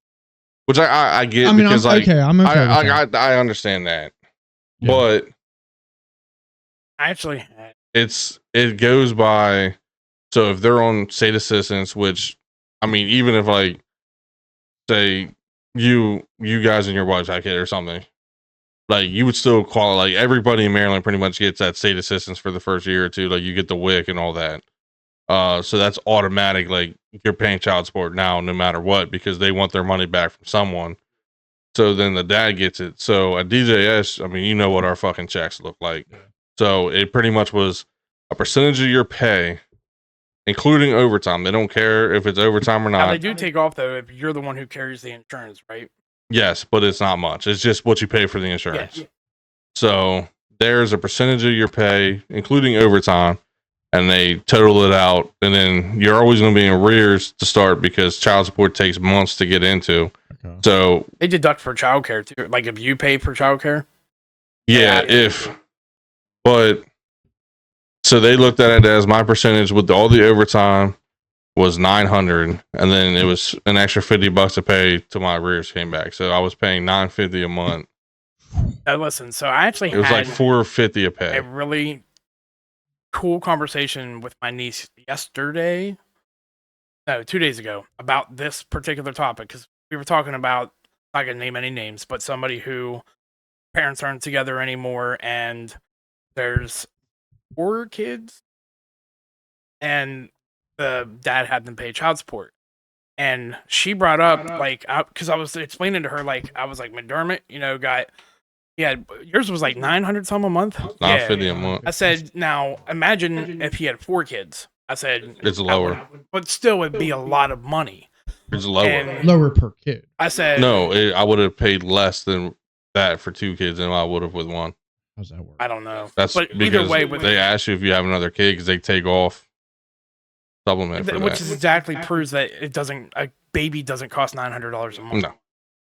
which I get. I mean, because I'm okay with that. I understand that, Yeah. but Actually, it goes by. So if they're on state assistance, which I mean, even if like say you guys and your wives had a kid or something, like you would still qualify. Like everybody in Maryland pretty much gets that state assistance for the first year or two. Like you get the WIC and all that. So that's automatic. Like you're paying child support now, no matter what, because they want their money back from someone. So then the dad gets it. So at DJS, I mean, you know what our fucking checks look like. So it pretty much was a percentage of your pay, including overtime. They don't care if it's overtime or not. now they do take off though if you're the one who carries the insurance, right? Yes, but it's not much. It's just what you pay for the insurance. Yeah. So there's a percentage of your pay, including overtime, and they total it out. And then you're always going to be in arrears to start because child support takes months to get into. Okay. So They deduct for childcare too. Like if you pay for childcare. yeah, but so they looked at it as my percentage with all the overtime was 900, and then it was an extra $50 to pay till my arrears came back. So I was paying $950 a month. Listen, so I actually It was had like $450 a pay. a really cool conversation with my niece yesterday. No, 2 days ago about this particular topic because we were talking about, I can name any names, but somebody who parents aren't together anymore and there's 4 kids and the dad had them pay child support. And she brought up, like, because I was explaining to her, like, I was like, McDermott, yours was like 900 some a month. $950 a month. I said, now imagine if he had 4 kids. I said, It's lower. But still, it'd be a lot of money. It's lower. And Lower per kid. I said, No, I would have paid less than that for 2 kids than I would have with 1. How's that work? I don't know. That's but because either way, they ask you if you have another kid because they take off supplement for which that. is exactly proves that a baby doesn't cost $900 a month. No.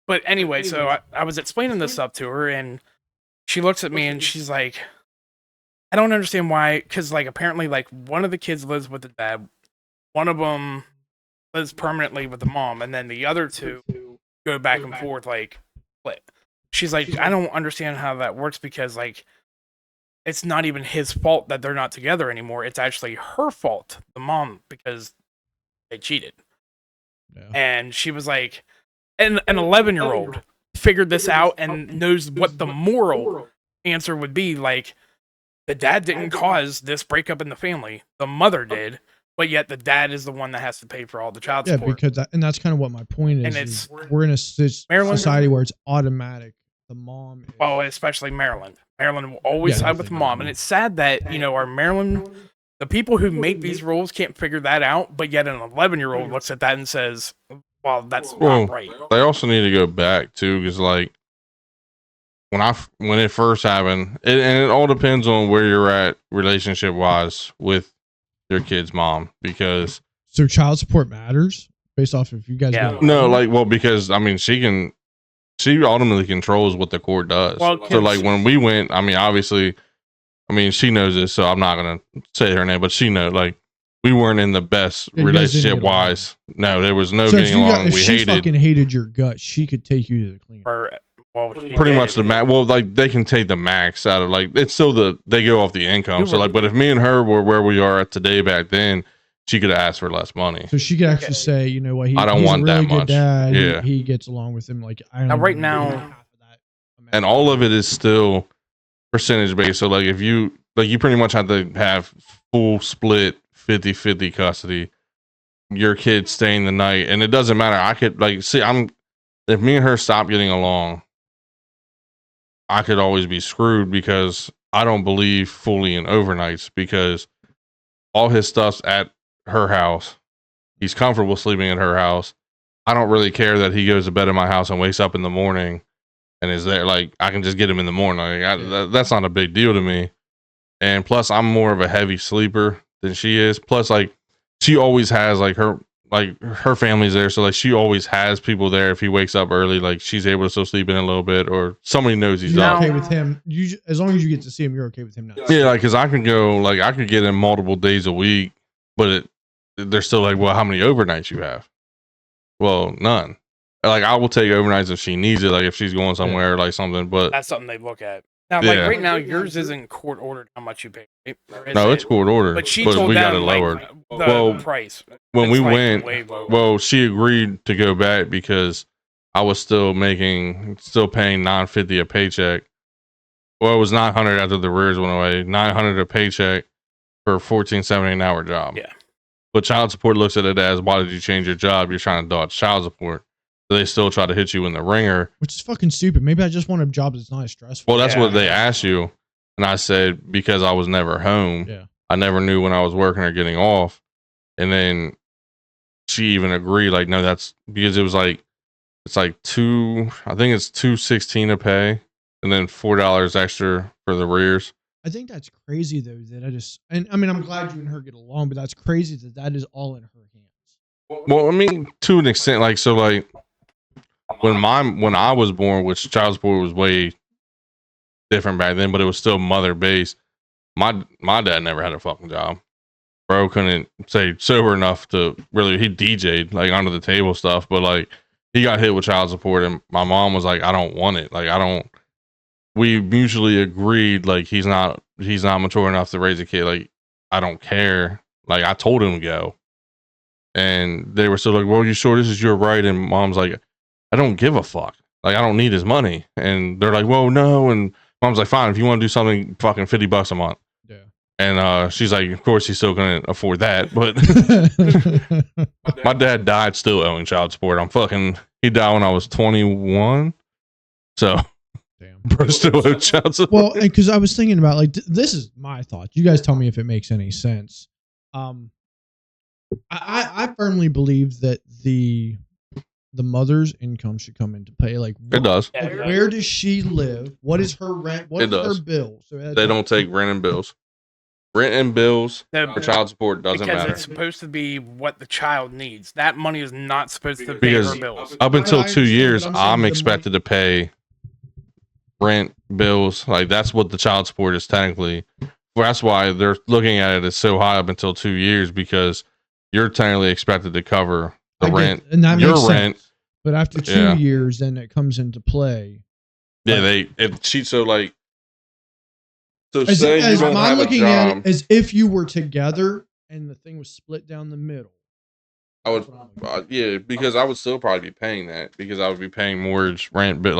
But anyway, so I was explaining this up to her, and she looks at me and she's like, I don't understand why, because like apparently like one of the kids lives with the dad, one of them lives permanently with the mom, and then the other 2 go back and forth like split. She's like, I don't understand how that works because like it's not even his fault that they're not together anymore. It's actually her fault, the mom, because they cheated. Yeah. And she was like, and an 11-year-old figured this out and knows what the moral answer would be. Like, the dad didn't cause this breakup in the family. The mother did, but yet the dad is the one that has to pay for all the child support. Yeah, because that's kind of what my point is. And Is we're in a society where it's automatic. The mom is, well, especially Maryland. Maryland will always side with mom. And it's sad that, our Maryland, the people who make these rules can't figure that out, but yet an 11-year-old looks at that and says, well, that's not right. They also need to go back too, because like when it first happened, and it all depends on where you're at relationship wise with your kid's mom, because so child support matters based off if you guys because I mean she ultimately controls what the court does. Well, so like when we went, I mean obviously, I mean she knows this, so I'm not gonna say her name, but she knows like we weren't in the best relationship wise. No, there was no getting along. If she fucking hated your guts, she could take you to the cleaner. Pretty much the max. Well, like they can take the max out of like it's still they go off the income. So like, but if me and her were where we are at today back then, she could ask for less money. So she could actually say, you know what, I don't want that much. Dad. Yeah, he gets along with him. Like I don't now, right now, and all of it is still percentage based. So like if you pretty much have to have full split 50-50 custody. Your kid staying the night, and it doesn't matter. I could if me and her stop getting along, I could always be screwed because I don't believe fully in overnights because all his stuff's at her house. He's comfortable sleeping at her house. I don't really care that he goes to bed in my house and wakes up in the morning and is there. Like I can just get him in the morning. That's not a big deal to me. And plus, I'm more of a heavy sleeper than she is. Plus, like she always has her family's there, so like she always has people there. If he wakes up early, like she's able to still sleep in a little bit, or somebody knows he's you're up. Okay with him. As long as you get to see him, you're okay with him now. Yeah, like because I could get him multiple days a week, but they're still like, well, how many overnights you have? Well, none. like I will take overnights if she needs it, like if she's going somewhere or like something. But That's something they look at. Now, like right now, yours isn't court ordered how much you pay. Right? No, it's court ordered. But she told we them got it lowered. the price. When we like went, well, she agreed to go back because I was still paying $950 a paycheck. Well, it was $900 after the arrears went away. $900 a paycheck for a $14.70 an hour job. Yeah. But child support looks at it as, why did you change your job? You're trying to dodge child support. So they still try to hit you in the ringer. Which is fucking stupid. Maybe I just want a job that's not as stressful. Well, that's what they asked you. And I said, because I was never home. Yeah. I never knew when I was working or getting off. And then she even agreed, like, no, that's because it was like, it's like I think it's $216 to pay. And then $4 extra for the rears. I think that's crazy though, and I mean, I'm glad you and her get along, but that's crazy that is all in her hands. Well, I mean, to an extent, like, so like when I was born, which child support was way different back then, but it was still mother based. My dad never had a fucking job. Bro couldn't say sober enough to really, he DJ'd like under the table stuff, but like he got hit with child support and my mom was like, I don't want it. Like, we mutually agreed, like, he's not mature enough to raise a kid. Like, I don't care. Like, I told him to go. And they were still like, well, you sure this is your right? And mom's like, I don't give a fuck. Like, I don't need his money. And they're like, well, no. And mom's like, fine, if you want to do something, fucking $50 a month. Yeah. And she's like, of course he's still going to afford that. But my dad died still owing child support. He died when I was 21. So. Bro, still owed child support. Well, because I was thinking about, like, this is my thought. You guys tell me if it makes any sense. I firmly believe that the mother's income should come into play. Like, it does. Like, where does she live? What is her rent? What is her bill? So they don't take rent and bills. Rent and bills for child support doesn't matter. Because it's supposed to be what the child needs. That money is not supposed to pay her bills. Up until 2 years, I'm expected to pay rent, bills. Like, that's what the child support is technically. That's why they're looking at it as so high up until 2 years, because you're technically expected to cover the rent, and that your makes rent. Sense. But after 2 years, then it comes into play. Yeah, I'm looking at it as if you were together and the thing was split down the middle. I would, because I would still probably be paying that, because I would be paying mortgage, rent, but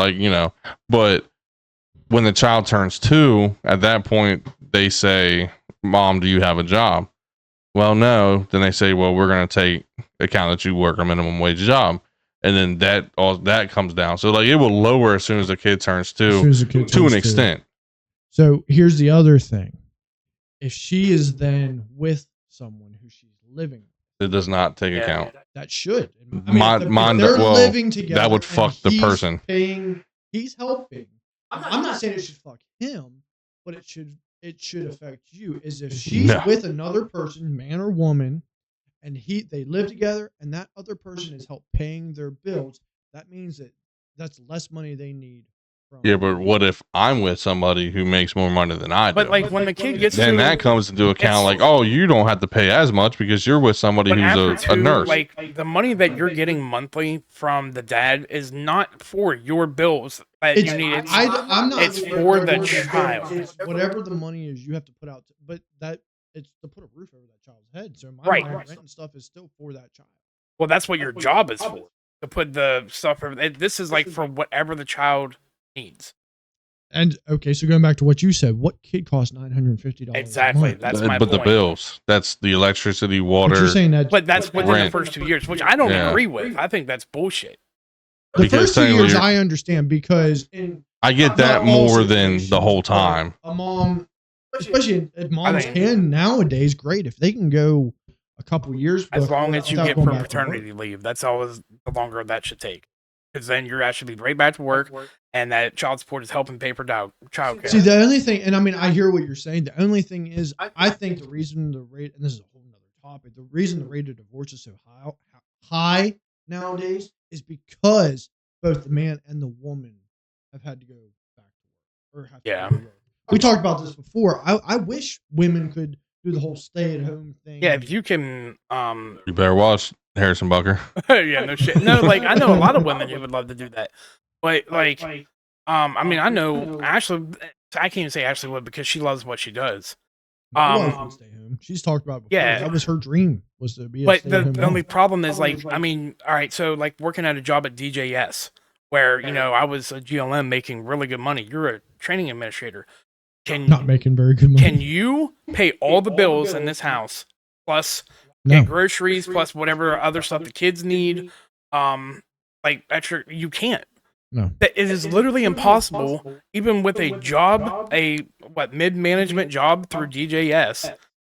but when the child turns 2, at that point, they say, Mom, do you have a job? Well, no. Then they say, well, we're going to take account that you work a minimum wage job. And then that comes down. So, like, it will lower as soon as the kid turns 2 to an extent. So here's the other thing. If she is then with someone who she's living with, it does not take account. That should. They're living together. That would fuck the person. He's helping. I'm not saying it should fuck him, but it should affect you. Is if she's with another person, man or woman, and they live together, and that other person is help paying their bills, that means that's less money they need. Yeah, but what if I'm with somebody who makes more money than I do? But like when the kid gets then that comes into account, like, oh, you don't have to pay as much because you're with somebody who's a nurse. Like the money that you're getting monthly from the dad is not for your bills that you need. It's for the child. Whatever the money is, you have to put out. But it's to put a roof over that child's head. So my rent and stuff is still for that child. Well, that's what your job is for. To put the stuff over. This is like for whatever the child needs. And okay, so going back to what you said, what kid costs $950? Exactly, that's my point. But the bills, that's the electricity, water. But you're saying that, but that's within the first 2 years, which I don't agree with. I think that's bullshit. The first 2 years, I understand, because I get that more than the whole time. A mom, especially if moms can nowadays, great if they can go a couple years. As long as you get for paternity leave, that's always the longer that should take. Because then you're actually right back to work, and that child support is helping pay for child care. See, the only thing, and I mean, I hear what you're saying. The only thing is, I think the reason the rate, and this is a whole nother topic, the reason the rate of divorce is so high nowadays is because both the man and the woman have had to go back to work. Or have to go to work. We talked about this before. I wish women could do the whole stay-at-home thing. Yeah, if you can... you better watch Harrison Bucker. Yeah, no shit. No, like I know a lot of women who would love to do that, but like, I mean, I know Ashley. I can't even say Ashley would because she loves what she does. My wife would stay home. She's talked about it before. Yeah. That was her dream, was to be a But stay-at-home the mom. only problem is like, I mean, all right, so like working at a job at DJS where, you know, I was a GLM making really good money. You're a training administrator. Not making very good money. Can you pay all the bills in this house plus No. get groceries plus whatever other stuff the kids need? Like extra, you can't. No. That it is literally impossible, even with a job, mid-management job through DJS,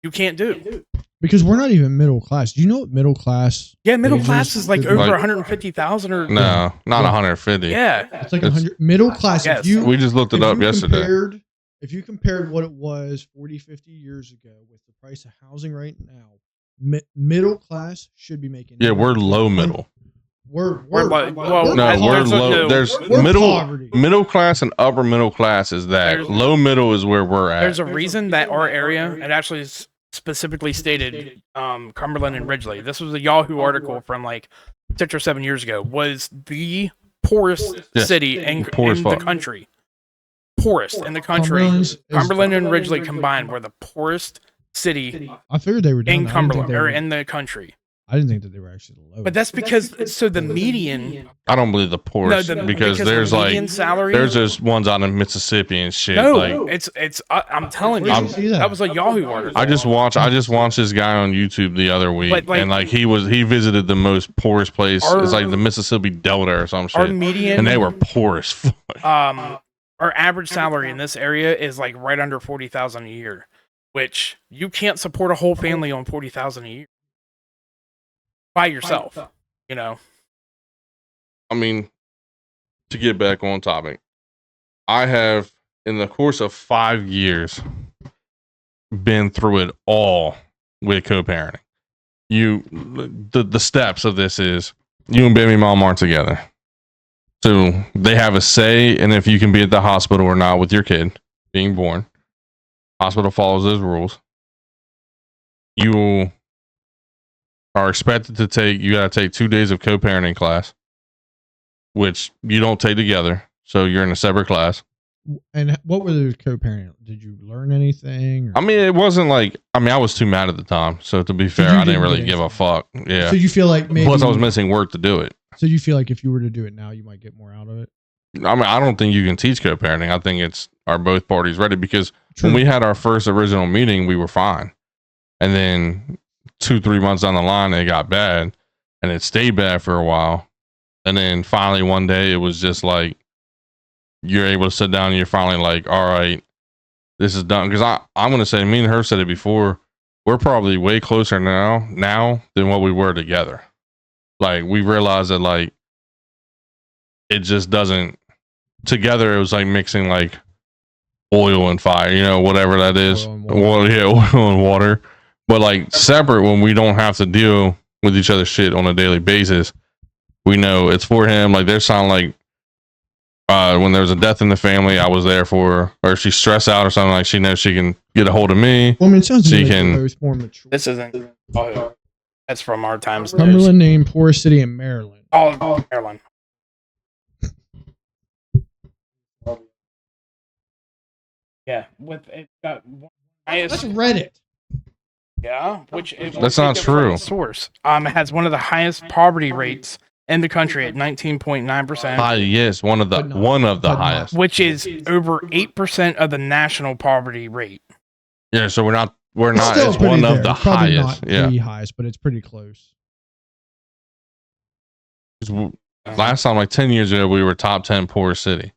you can't do. Because we're not even middle class. Do you know what middle class? Yeah, middle wages class is like is? over Like- 150,000 or No, not 150. yeah. It's like It's- 100 middle class. Yes. If you We just looked it if up you yesterday. If you compared what it was 40, 50 years ago with the price of housing right now, middle class should be making. Yeah, we're low middle. We're like- well, No, we're there's a- low. no, There's we're middle poverty. middle class and upper middle class is that. There's- Low middle is where we're at. There's a reason that our area, it actually is specifically stated Cumberland and Ridgely. This was a Yahoo article from like 6 or 7 years ago, was the poorest Yes. city in Poor as the fuck. country. Poorest in the country. Cumberland and Ridgely combined were the poorest city I figured they were down in there. I didn't think Cumberland they or were- in the country. I didn't think that they were actually the lowest. But that's because so the median I don't believe the poorest because there's the like median salary. there's those ones out in Mississippi and shit. no, Like it's I'm telling you, Where did you see that? that was a Yahoo article. I just watched this guy on YouTube the other week, But, like- and like he visited the most poorest place. It's like the Mississippi Delta or some Our shit, median and they were poor as fuck. our average salary in this area is like right under 40,000 a year, which you can't support a whole family on 40,000 a year by yourself. You know, I mean, to get back on topic, I have in the course of 5 years been through it all with co-parenting. The steps of this is you and baby mom aren't together. So they have a say in if you can be at the hospital or not with your kid being born. Hospital follows those rules. You are expected to you got to take 2 days of co-parenting class, which you don't take together. So you're in a separate class. And what were the co-parenting? Did you learn anything? Or? I mean, it wasn't like, I was too mad at the time. So to be fair, you I didn't didn't really get give a fuck. Yeah. So you feel like maybe Plus, I was missing work to do it. So you feel like if you were to do it now, you might get more out of it. I mean, I don't think you can teach co-parenting. I think are both parties ready because True. when we had our first original meeting, we were fine. And then 2-3 months down the line, it got bad and it stayed bad for a while. And then finally one day it was just like, you're able to sit down and you're finally like, all right, this is done. Cause I'm going to say, me and her said it before, we're probably way closer now than what we were together. Like we realized that like, it just doesn't together. It was like mixing like oil and fire, whatever that is. Oil and water. Oil and water. But like separate when we don't have to deal with each other's shit on a daily basis. We know it's for him. Like there's something like when there's a death in the family, I was there for her. Or if she's stressed out or something, like she knows she can get a hold of me. Well, I mean, it sounds So you like can- you're both more mature. this isn't. Oh, that's from our times. Cumberland named poorest city in Maryland. Oh, Maryland. Yeah, with it got That's highest. Reddit. Yeah, which That's not true. Source. It has one of the highest poverty rates in the country at 19.9%, Yes, one of the But not- highest. which is over 8% of the national poverty rate. Yeah, so we're not. Still It's pretty one there. of the Probably highest. not Yeah. the highest, but it's pretty close. 'Cause last time, like 10 years ago, we were top 10 poorest city.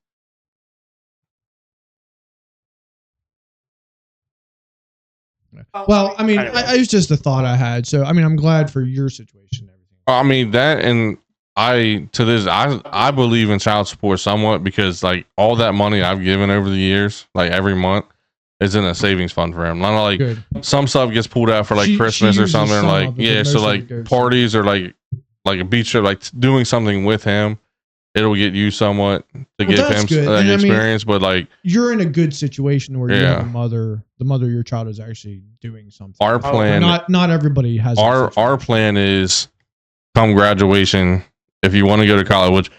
Well, I mean, Anyway. it's just a thought I had. So, I mean, I'm glad for your situation and everything. I mean that, and I believe in child support somewhat because like all that money I've given over the years, like every month, is in a savings fund for him. Not like Good. some stuff gets pulled out for like She Christmas or uses something. some Like of it, yeah, but so most of like it goes- parties or like a beach trip, like doing something with him, it'll get you somewhat to give that's him good. like And I mean, experience. But like You're in a good situation where you Yeah. have the mother of your child is actually doing something. our plan, Not everybody has. that our situation. plan is come graduation, if you want to go to college, which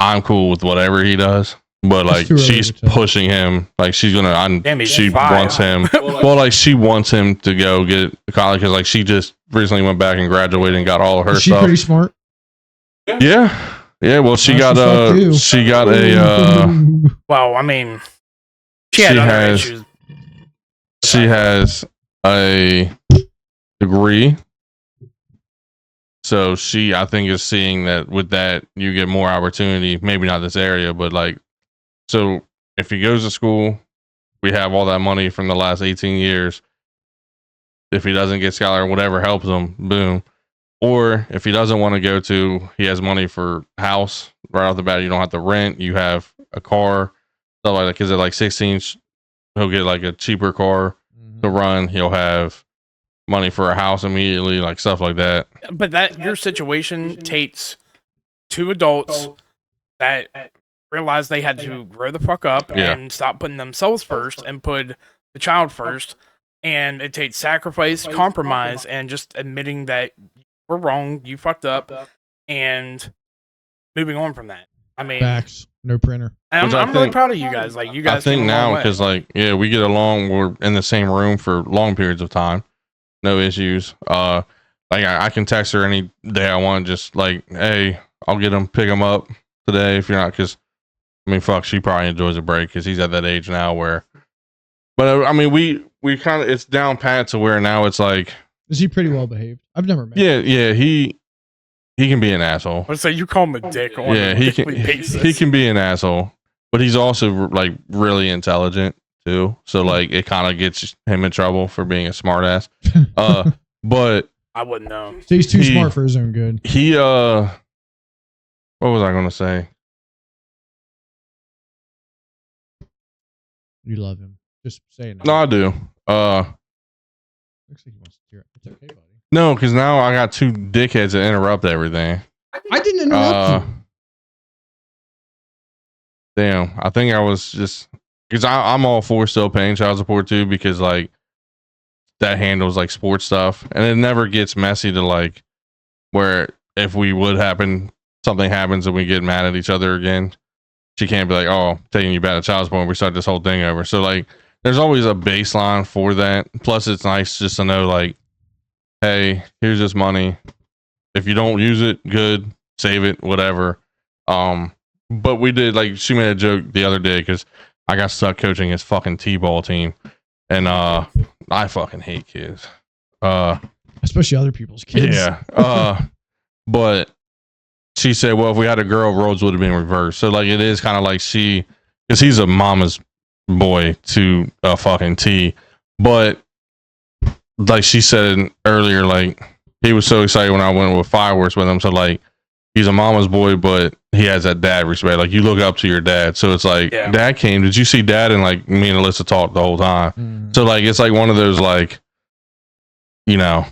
I'm cool with whatever he does, but like she's pushing him, like she's gonna. She wants him. Well, like she wants him to go get to college because like she just recently went back and graduated and got all of her She's stuff. pretty smart. Yeah. Well, she got a. Well, I mean, she has issues. She has a degree. So she, I think, is seeing that with that you get more opportunity. Maybe not this area, but like, so if he goes to school, we have all that money from the last 18 years. If he doesn't get scholar, whatever helps him, boom. Or if he doesn't want to go to, he has money for house right off the bat. You don't have to rent. You have a car, stuff like that. Because at like 16, he'll get like a cheaper car to run. He'll have money for a house immediately, like stuff like that. But that your situation takes two adults that realized they had to grow the fuck up and stop putting themselves first and put the child first. And it takes sacrifice, compromise, and just admitting that we're wrong, you fucked up, and moving on from that. I mean, facts, no printer. I'm really proud of you guys. Like you guys, I think now because like we get along. We're in the same room for long periods of time, no issues. Like I can text her any day I want, just like, hey, I'll get him, pick him up today if you're not. Because I mean, fuck, she probably enjoys a break because he's at that age now where. But I mean, we kind of it's down pat to where now it's like. Is he pretty well behaved? I've never met him. Yeah, he can be an asshole. Let's say you call him a dick on a daily basis. He can be an asshole, but he's also like really intelligent too. So like it kind of gets him in trouble for being a smartass. But I wouldn't know. So he's too smart for his own good. He what was I gonna say? You love him. Just say it. No, I do. Looks like he wants to hear it. It's okay, buddy. No, because now I got two dickheads that interrupt everything. I didn't interrupt you. Damn, I think I was just because I'm all for still paying child support too, because like that handles like sports stuff, and it never gets messy to like where if we would happen something happens and we get mad at each other again, she can't be like, oh, taking you back to child support and we start this whole thing over. So like there's always a baseline for that. Plus it's nice just to know like, hey, here's this money. If you don't use it, good, save it, whatever. But we did, like, she made a joke the other day because I got stuck coaching his fucking T-ball team. And I fucking hate kids. Especially other people's kids. Yeah. But she said, well, if we had a girl, roles would have been reversed. So, like, it is kind of like because he's a mama's boy to a fucking T. But, like she said earlier, like, he was so excited when I went with fireworks with him. So, like, he's a mama's boy, but he has that dad respect. Like, you look up to your dad. So it's like, Dad came. Did you see Dad? And like, me and Alyssa talked the whole time. So like, it's like one of those, like, you know,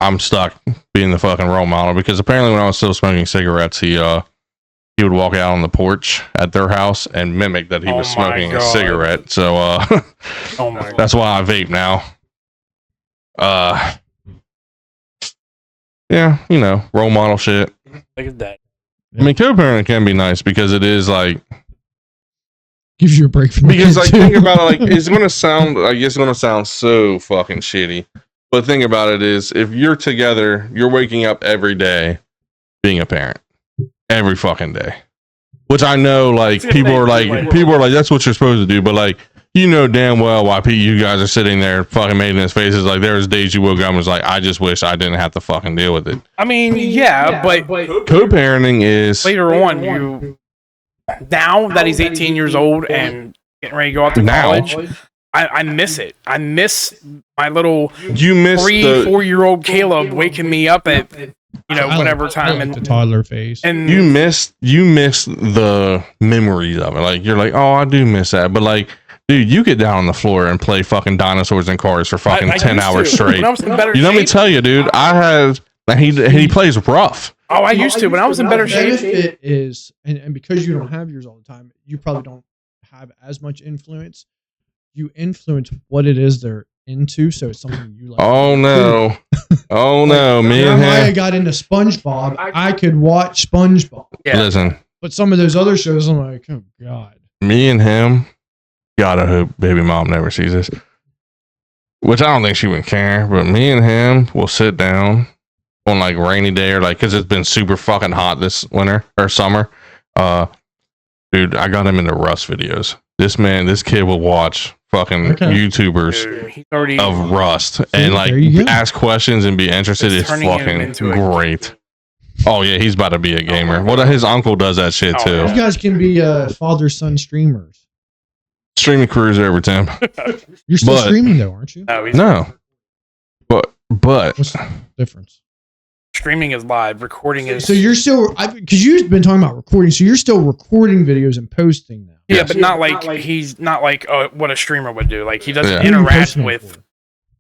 I'm stuck being the fucking role model because apparently when I was still smoking cigarettes, he would walk out on the porch at their house and mimic that he was smoking a cigarette. So oh my God. That's why I vape now. Yeah, you know, role model shit. Look at that. I mean, co-parenting can be nice because it is like gives you a break from because like think about it, like it's gonna sound so fucking shitty. But think about it is if you're together, you're waking up every day being a parent. Every fucking day. Which I know like people are like that's what you're supposed to do, but like you know damn well why you guys are sitting there fucking making his faces like there's days you woke up and was like, I just wish I didn't have to fucking deal with it. I mean, yeah, but co-parenting is later on you now that he's 18 years old and getting ready to go out to college, I miss it. I miss my little 3-4-year-old Caleb waking me up at whatever time and the toddler phase. And you miss the memories of it. Like you're like, oh, I do miss that. But like, dude, you get down on the floor and play fucking dinosaurs and cars for fucking 10 hours straight. Let me tell you, dude, he plays rough. Oh, I used to when I was in better shape. The benefit is, and because you don't have yours all the time, you probably don't have as much influence. You influence what it is they're into, so it's something you like. Oh no. Oh no. Me and Jeremiah him. got into SpongeBob. I could watch SpongeBob. Yeah. Listen, But some of those other shows, I'm like, oh god. me and him. Gotta hope baby mom never sees this. Which I don't think she would care, but me and him will sit down on like rainy day or like, cause it's been super fucking hot this winter or summer. Dude, I got him into Rust videos. This kid will watch fucking YouTubers Dude, he's already of Rust and like there you go. ask questions and be interested. It's turning him fucking into great. Oh yeah, he's about to be a gamer. Well, his uncle does that shit Oh, too. yeah. You guys can be father-son streamers. Streaming careers over Tim. You're still But- streaming though, aren't you? No, he's No, but What's the difference? streaming is live, recording is. So you're still, because you've been talking about recording, so you're still recording videos and posting them. yeah, Yes. but not like he's not like what a streamer would do. Like he doesn't Yeah. Who are you interact posting it with.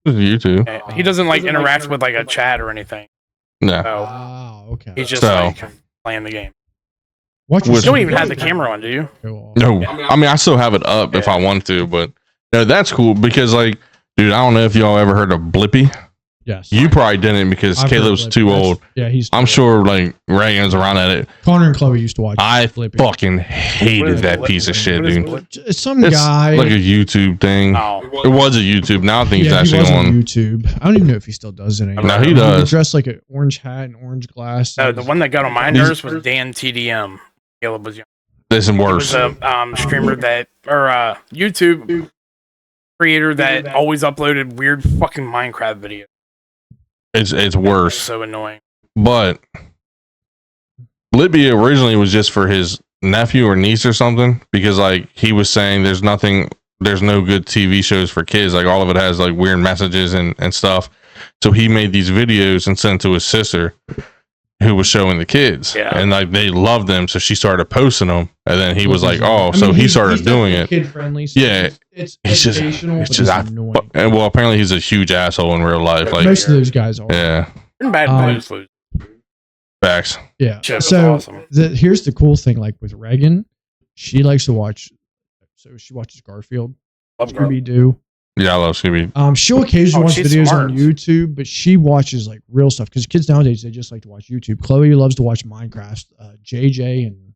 for? YouTube. He doesn't like interact with like a chat or anything. No. So Wow, okay. he's just So- like playing the game. Watch Which- You don't even have the camera on, do you? No, I mean I still have it up if I want to, but no, that's cool because like, dude, I don't know if y'all ever heard of Blippi. Yes. You probably didn't because I've heard Caleb's Blippi. too That's- old. Yeah, he's. I'm sure like Reagan's around at it. Connor and Chloe used to watch. I Blippi. fucking What hated is that Blippi? piece of shit, What is dude. Blippi? It's some It's guy. like a YouTube thing. Oh, It was a YouTube. Now I think yeah, he's he actually was on. YouTube. I don't even know if he still does it anymore. No, he He does. dressed like an orange hat and orange glasses. no, the one that got on my nerves was Dan TDM. Caleb was young. This is He worse. was a streamer that or YouTube creator that always uploaded weird fucking Minecraft videos. It's worse. So annoying. But Libby originally was just for his nephew or niece or something because like he was saying there's no good TV shows for kids. Like all of it has like weird messages and stuff. So he made these videos and sent to his sister who was showing the kids. Yeah. And like they loved them. So she started posting them. And then he was like, oh, I so mean, he started doing it. Kid friendly. So Yeah, it's It's just, educational. it's but just, it's annoying. and well, apparently he's a huge asshole in real life. Like, Most of those guys are. yeah, And bad Blues Clues. facts. Yeah. Shit was So awesome. here's the cool thing. Like with Reagan, she likes to watch. So she watches Garfield, Love Girl. Scooby Doo. Yeah, I love Scooby. She'll occasionally watch she's videos smart. on YouTube, but she watches like real stuff because kids nowadays they just like to watch YouTube. Chloe loves to watch Minecraft. JJ and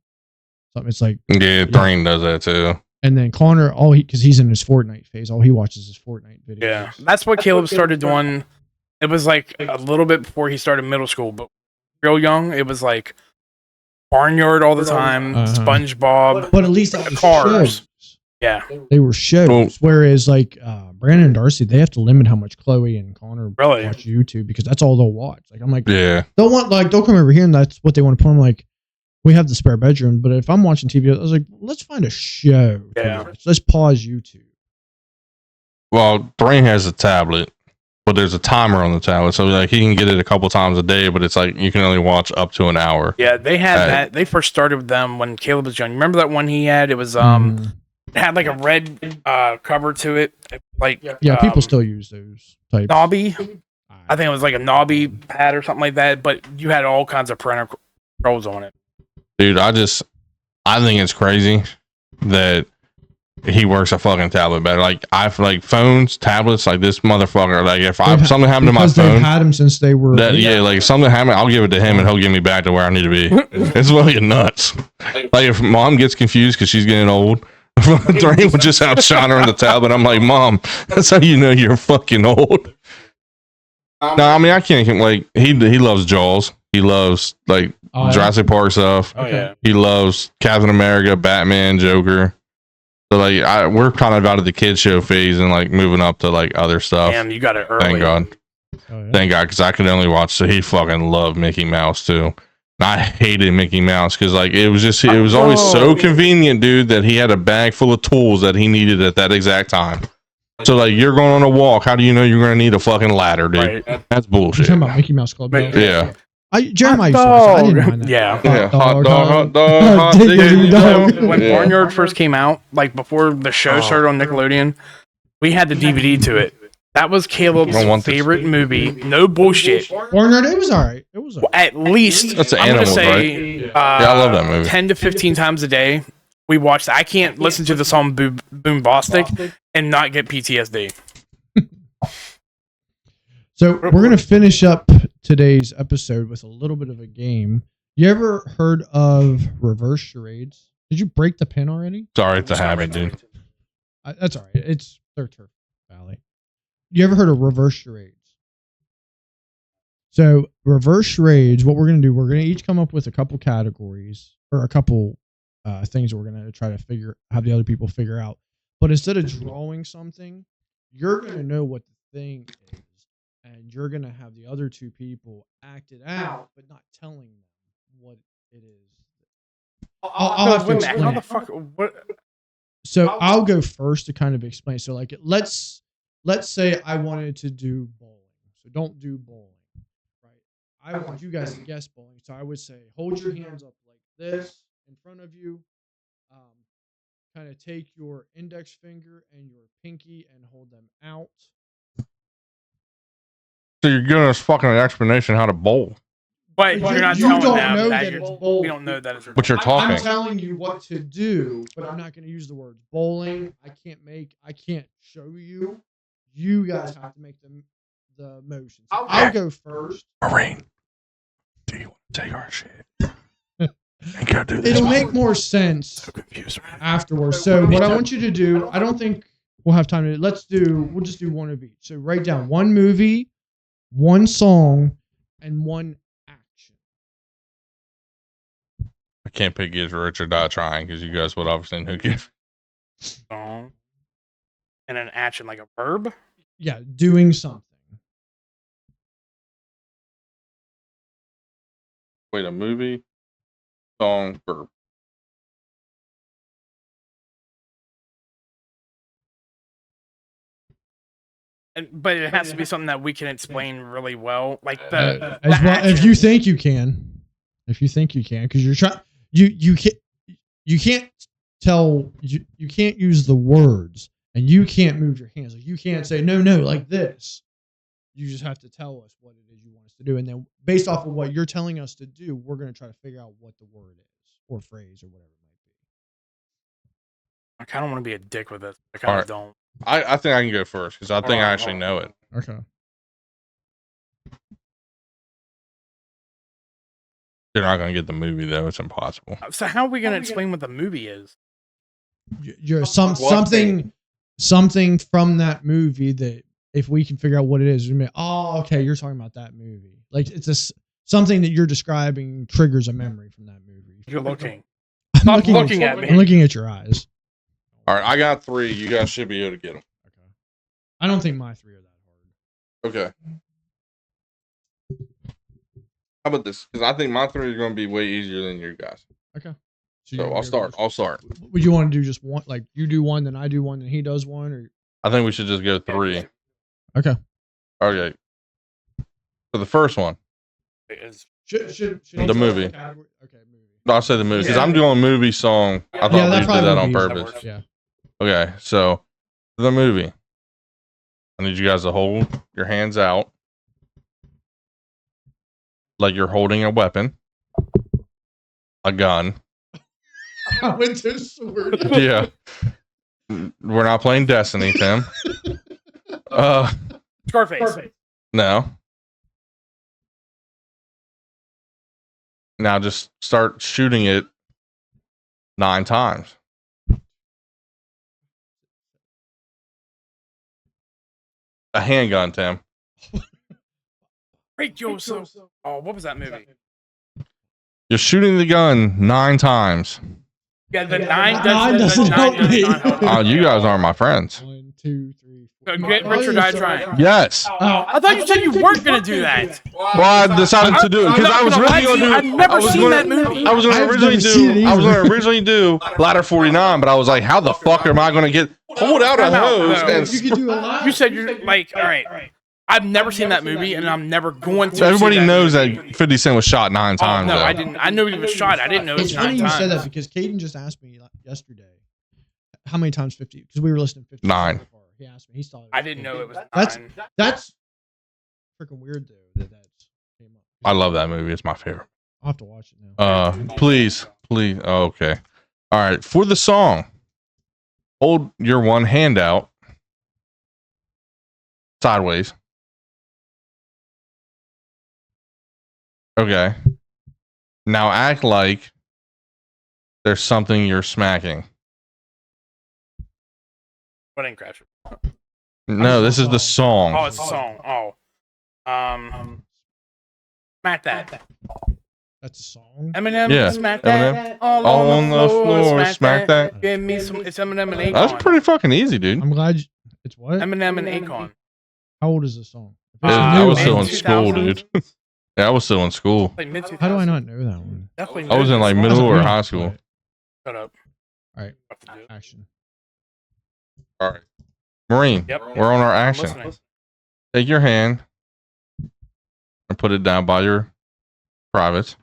something. It's like, Yeah, Thrain does that too. and then Connor, because he's in his Fortnite phase, all he watches is Fortnite videos. Yeah, that's what Caleb started doing. It was like a little bit before he started middle school, but real young. It was like Barnyard all the time, Uh-huh. SpongeBob, But at least that was Cars. shows. Yeah, They were shows. Well- Whereas like Brandon and Darcy, they have to limit how much Chloe and Connor Really? watch YouTube because that's all they'll watch. Like I'm like, Yeah, they'll come over here and that's what they want to put. I'm like, we have the spare bedroom, but if I'm watching TV, I was like, let's find a show. to Yeah. watch. Let's pause YouTube. well, Thrain has a tablet, but there's a timer on the tablet, so like he can get it a couple times a day, but it's like you can only watch up to an hour. yeah. They had Right. that. They first started with them when Caleb was young. Remember that one he had? It was it had like a red cover to it, like Yeah, people still use those types. Nobby. I think it was like a Nobby pad or something like that. But you had all kinds of parental controls on it. Dude, I think it's crazy that he works a fucking tablet better. Like I've like phones, tablets, like this motherfucker. Like if something happened to my because they've phone, had them since they were. yeah, like if something happened, I'll give it to him and he'll get me back to where I need to be. It's fucking nuts. Like if mom gets confused because she's getting old, Thrain would just outshine her on the tablet. I'm like, Mom, that's how you know you're fucking old. No, I mean I can't like he loves Jaws. He loves like Jurassic Park stuff. Oh yeah. He loves Captain America, Batman, Joker. So like we're kind of out of the kid show phase and like moving up to like other stuff. Damn, you got it early. Thank God. Oh, yeah. Thank God, because I could only watch. So he fucking loved Mickey Mouse too. And I hated Mickey Mouse because like it was always so convenient, dude, that he had a bag full of tools that he needed at that exact time. So like you're going on a walk, how do you know you're going to need a fucking ladder, dude? Right. That's You're bullshit. talking about Mickey Mouse Club. Right. Yeah. Jeremiah used to watch that. I didn't mind that. Yeah. Yeah. Hot dog, hot dog, Hot hot diggity diggity dog. dog. When Yeah. Barnyard first came out, like before the show started on Nickelodeon, we had the DVD to it. That was Caleb's I don't want this. favorite movie. No bullshit. Barnyard, it was all right. It was all right. At least That's the I'm gonna animals, say, Yeah, I love that movie. 10 to 15 times a day. We watched. I can't listen to the song Boom Bostic and not get PTSD. So we're going to finish up today's episode with a little bit of a game. You ever heard of reverse charades? Did you break the pin already? Sorry, it's a habit, dude. That's all right. It's their turf valley. You ever heard of reverse charades? So reverse charades, what we're going to do, we're going to each come up with a couple categories or a couple things that we're going to try to have the other people figure out. But instead of drawing something, you're going to know what the thing is. And you're going to have the other two people act it out, but not telling them what it is. I'll have to explain. How the fuck? What? So I'll go first to kind of explain. So like, let's say I wanted to do bowling. So don't do bowling, right? I want you guys to guess bowling. So I would say, hold your hands up like this in front of you. Kind of take your index finger and your pinky and hold them out. So you're giving us fucking an explanation how to bowl. But you're not telling them that it's bowling. We don't know that it's. But you're talking. I'm telling you what to do, but I'm not going to use the words bowling. I can't show you. You guys have to make the motions. I'll go first. Marine, do you want to take our shit? Ain't gotta do this. It'll make more sense afterwards. So what I want you to do, I don't think we'll have time to. We'll just do one of each. So write down one movie, one song, and one action. I can't pick Get Rich or Die Trying because you guys would obviously know give song and an action like a verb. Yeah, doing something. Wait, a movie, song, verb. But it has to be something that we can explain really well, like if you think you can, because you're trying, you can't tell, you can't use the words, and you can't move your hands. Like you can't say no like this. You just have to tell us what it is you want us to do, and then based off of what you're telling us to do, we're going to try to figure out what the word is or phrase or whatever it might be. I kind of want to be a dick with it. I kind of don't. I think I can go first because I think I actually know it. Okay. You're not going to get the movie though; it's impossible. So how are we going to explain what the movie is? You're something from that movie that if we can figure out what it is, we're oh, okay, you're talking about that movie. Like it's something that you're describing triggers a memory from that movie. You're looking. I'm looking at me. I'm looking at your eyes. All right, I got 3. You guys should be able to get them. Okay. I don't think my 3 are that hard. Okay. How about this? Because I think my 3 is going to be way easier than your guys. Okay. So I'll start. Would you want to do just one? Like you do one, then I do one, then he does one, or? I think we should just go 3. Okay. Okay. So the first one. Should the movie. Okay, movie. No, I'll say the movie because I'm doing movie song. I thought we did that on purpose. Yeah. Okay, so the movie. I need you guys to hold your hands out like you're holding a weapon, a gun. I went to sword. Yeah. We're not playing Destiny, Tim. Scarface. No. Now just start shooting it 9 times. A handgun, Tim. Break yourself. Oh, what was that movie? You're shooting the gun 9 times. Yeah, the 9 doesn't help me. Oh, you guys aren't my friends. 1, 2, 3, 4. Get Rich or Die Trying. Yes. I thought you said you weren't going to do that. Well, I decided to do it because I was really going to do. I've never seen that movie. I was going to originally do Ladder 49, but I was like, how the fuck am I going to get hold out a hose? You could do a lot. You said you're like, all right. I've never seen that movie, and I'm never going to. So everybody knows that 50 Cent was shot 9 times. No, I didn't. I knew he was shot. I didn't know it was 9 times. It's funny you said that because Caden just asked me yesterday how many times 50, because we were listening to 50. 9. He asked me. He saw it. I didn't know it was 9. That's freaking weird though. That came up. I love that movie. It's my favorite. I'll have to watch it now. Please. Oh, okay. All right. For the song, hold your one hand out sideways. Okay. Now act like there's something you're smacking. Wedding Crasher. No, this is the song. Oh, it's a song. Oh. Smack that. That's a song. Eminem, Yeah, smack Eminem. that. All on the floor, smack that. Give me some. It's Eminem and Akon. That's pretty fucking easy, dude. I'm glad it's what? Eminem and Akon. How old is this song? I was still in mid- school, 2000s. dude. Yeah, I was still in school. Like mid How do I not know that one? Definitely. I was in like middle or high school. Shut up. All right, action. All right, Marine. Yep. We're on our I'm action. listening. Take your hand and put it down by your privates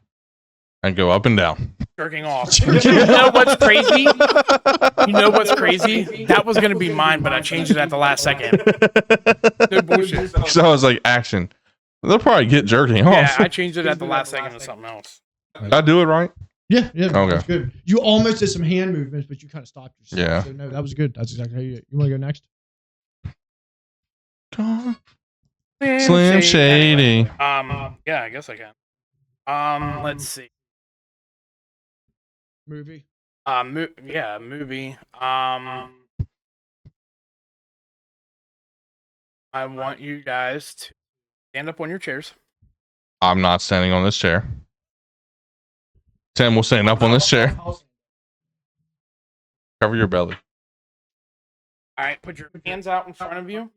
and go up and down. Jerking off. You know what's crazy? You know what's crazy? That was gonna be mine, but I changed it at the last second. No bullshit. So I was like, action. They'll probably get jerking off. Yeah, I changed it at the last second to something else. Did I do it right? Yeah, Okay. That's good. You almost did some hand movements, but you kind of stopped yourself. Yeah. So no, that was good. That's exactly how you want to go next. Slim Shady. Anyway, yeah, I guess I can. Let's see. Movie. Movie. I want you guys to stand up on your chairs. I'm not standing on this chair. Tim will stand up on this chair. Cover your belly. All right, put your hands out in front of you.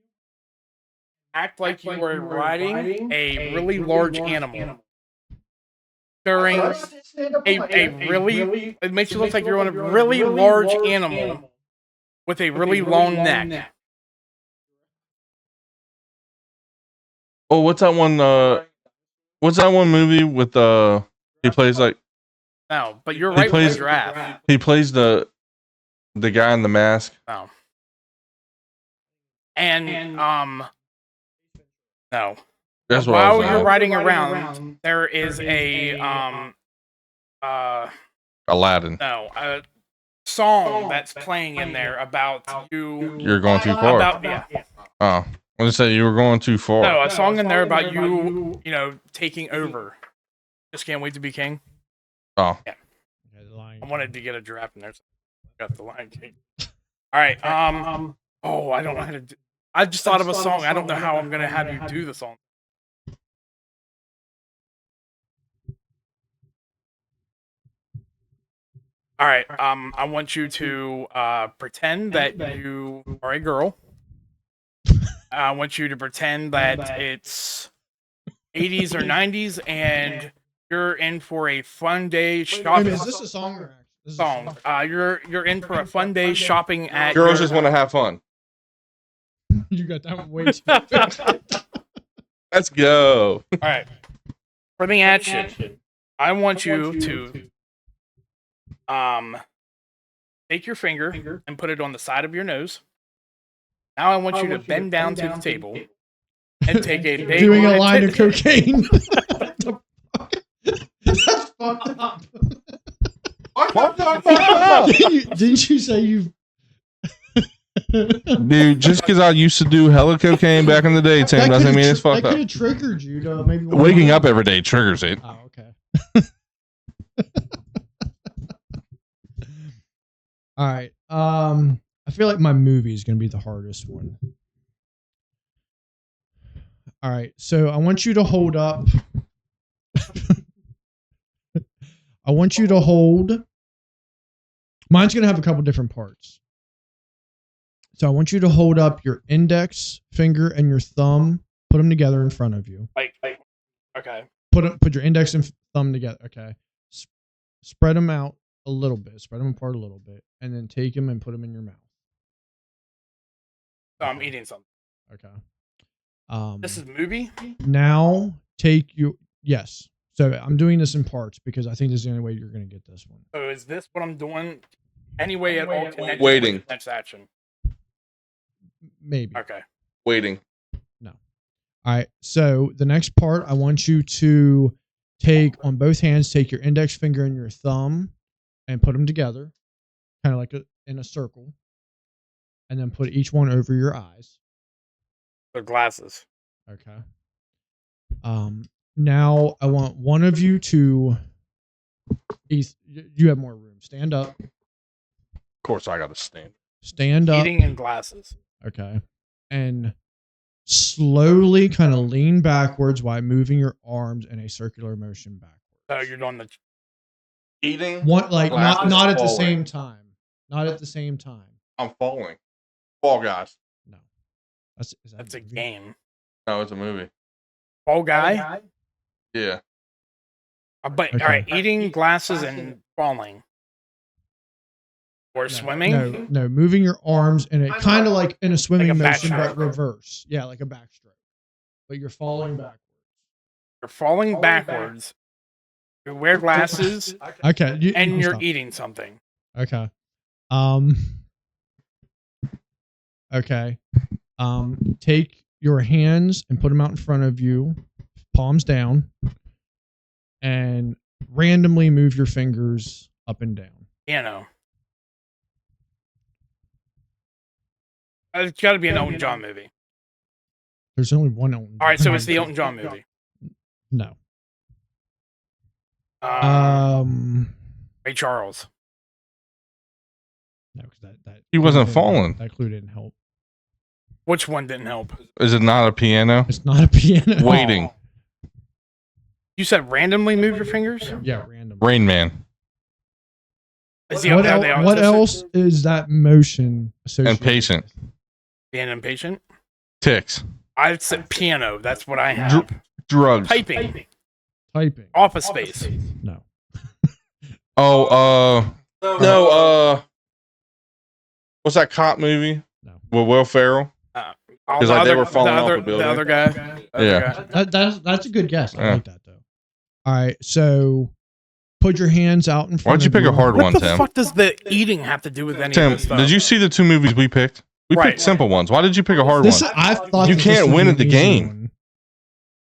Act like you were riding a really large animal. During a really, it makes you look like you're on a really large animal with a really long neck. Oh, what's that one? What's that one movie with he plays like No, but you're right with the giraffe. he plays the guy in the mask. No. And no. That's what I While was you're like. riding around, there is a Aladdin. no, a song that's playing in there about you. You're going too far. About yeah. Oh, I was gonna say you were going too far. No, a song in there about you, taking over. Just can't wait to be king. Oh, Yeah. Yeah, the Lion I wanted to get a giraffe in there. So I got the Lion King. All right. Oh, I don't know how to do. I just thought of a song. I don't know how I'm gonna have you do the song. All right. I want you to pretend that you are a girl. I want you to pretend that it's 80s or 90s, and you're in for a fun day shopping. Is this a song or action? This is a Song. You're in for a fun day shopping at. girls just want to have fun. You got that one way too fast. Let's go. All right. For the action, I want you to take your finger and put it on the side of your nose. Now I want you to bend down to the table and take a big Doing a line of cocaine. That's fucked up. Didn't you say you've Dude, just because I used to do hella cocaine back in the day, Tim, doesn't mean it's fucked that up. could have triggered you to maybe Waking up every day triggers it. Oh, okay. All right. I feel like my movie is going to be the hardest one. All right. So I want you to hold up. I want you to hold. Mine's going to have a couple different parts. So I want you to hold up your index finger and your thumb. Put them together in front of you. Like, okay. Put your index and thumb together. Okay. Spread them out a little bit. Spread them apart a little bit, and then take them and put them in your mouth. So I'm eating something. Okay. This is movie. Now take your yes. So I'm doing this in parts because I think this is the only way you're going to get this one. So is this what I'm doing? Anyway, at all connected Waiting. with the next action. Maybe. Okay. Waiting. No. All right. So the next part, I want you to take on both hands, take your index finger and your thumb, and put them together, kind of like in a circle, and then put each one over your eyes. The glasses. Okay. now I want one of you to. You have more room. Stand up. Of course, I got to stand. Stand up. Eating in glasses. Okay. And slowly kind of lean backwards while moving your arms in a circular motion backwards. So you're doing the Eating. One like glasses not at the falling. same time. Not at the same time. I'm falling. Fall Guys. No. that's a game. No, it's a movie. Fall Guy? Yeah. But Okay. all right, eating glasses and falling. Or swimming? No, moving your arms in a kind of like in a swimming Like a motion, backstroke. but reverse. Yeah, like a backstroke. But you're falling backwards. You're falling backwards. You wear glasses Okay. and you're stop. eating something. Okay. Okay. Take your hands and put them out in front of you, palms down, and randomly move your fingers up and down. Piano. It's got to be an Elton John movie. There's only one Elton John. All right, so it's the Elton John movie. No. Ray Charles. No, because that He wasn't clue didn't- falling. That clue didn't help. Which one didn't help? Is it not a piano? It's not a piano. Waiting. You said randomly move your fingers? Yeah, random. Rain Man. Is he What, are they what autistic? else is that motion associated? Impatient. with? Being impatient? Ticks. I said piano. That's what I have. Drugs. Typing. Typing. Office Space. No. Oh, what's that cop movie? No. With Will Ferrell? Because like they were falling off a building. The other guy. Yeah. That's a good guess. I Yeah. like that though. All right, so put your hands out in front. Why'd you of pick a hard What one, the Tim? fuck does the eating have to do with any of Tim, this stuff? did you see the two movies we picked? We Right. picked simple ones. Why did you pick a hard This one? I thought You that can't this would win be at the an easy game. one.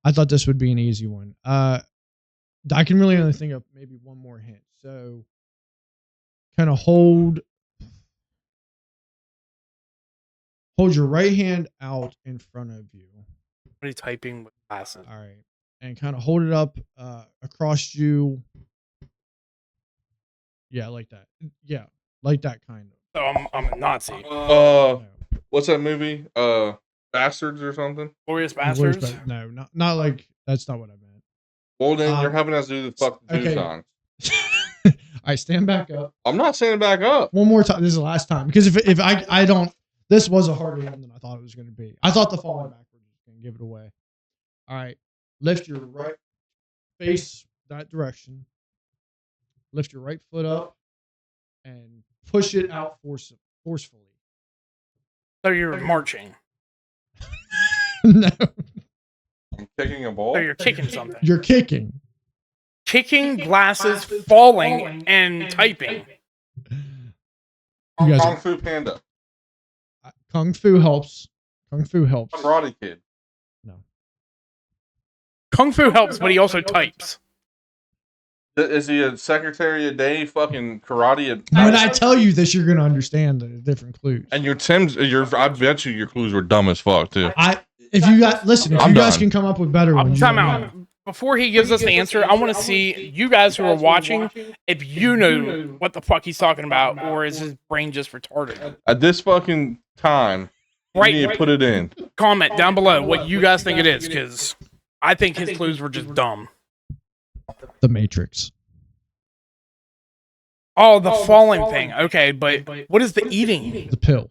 I thought this would be an easy one. I can really only think of maybe one more hint. So, kind of hold your right hand out in front of you. What are you typing with glasses? All right, and kind of hold it up across you. Yeah, like that. Yeah, like that kind of. So I'm a Nazi. No. What's that movie? Bastards or something? Glorious Where's Bastards. that? No, not like that's not what I meant. Well, then Um, you're having us do the fuck the okay. song. All right, stand back up. I'm not standing back up. One more time. This is the last time because if I don't, this was a harder one than I thought it was going to be. I thought the falling backwards was going to give it away. All right, lift your right face that direction. Lift your right foot up and push it out forcefully. So you're marching. No, I'm kicking a ball. So you're kicking something. you're kicking. Kicking, glasses, falling, and typing. You guys Kung are- Fu Panda. Kung Fu helps. Kung Fu helps. Karate Kid. No. Kung Fu helps, but he also types. Is he a Secretary of Day fucking karate? When I tell you this, you're going to understand the different clues. And I bet you your clues were dumb as fuck too. If you guys listen, if I'm you guys done. can come up with better ones, Time let me out. know. Before he gives us the answer, I want to see you guys who are watching if you know what the fuck he's talking about, or is his brain just retarded? At this fucking time, Right. you need to put it in. Comment down below what you guys think it is, because I think his clues were just dumb. The Matrix. Oh, the falling thing. Okay, but what is the eating? The pill.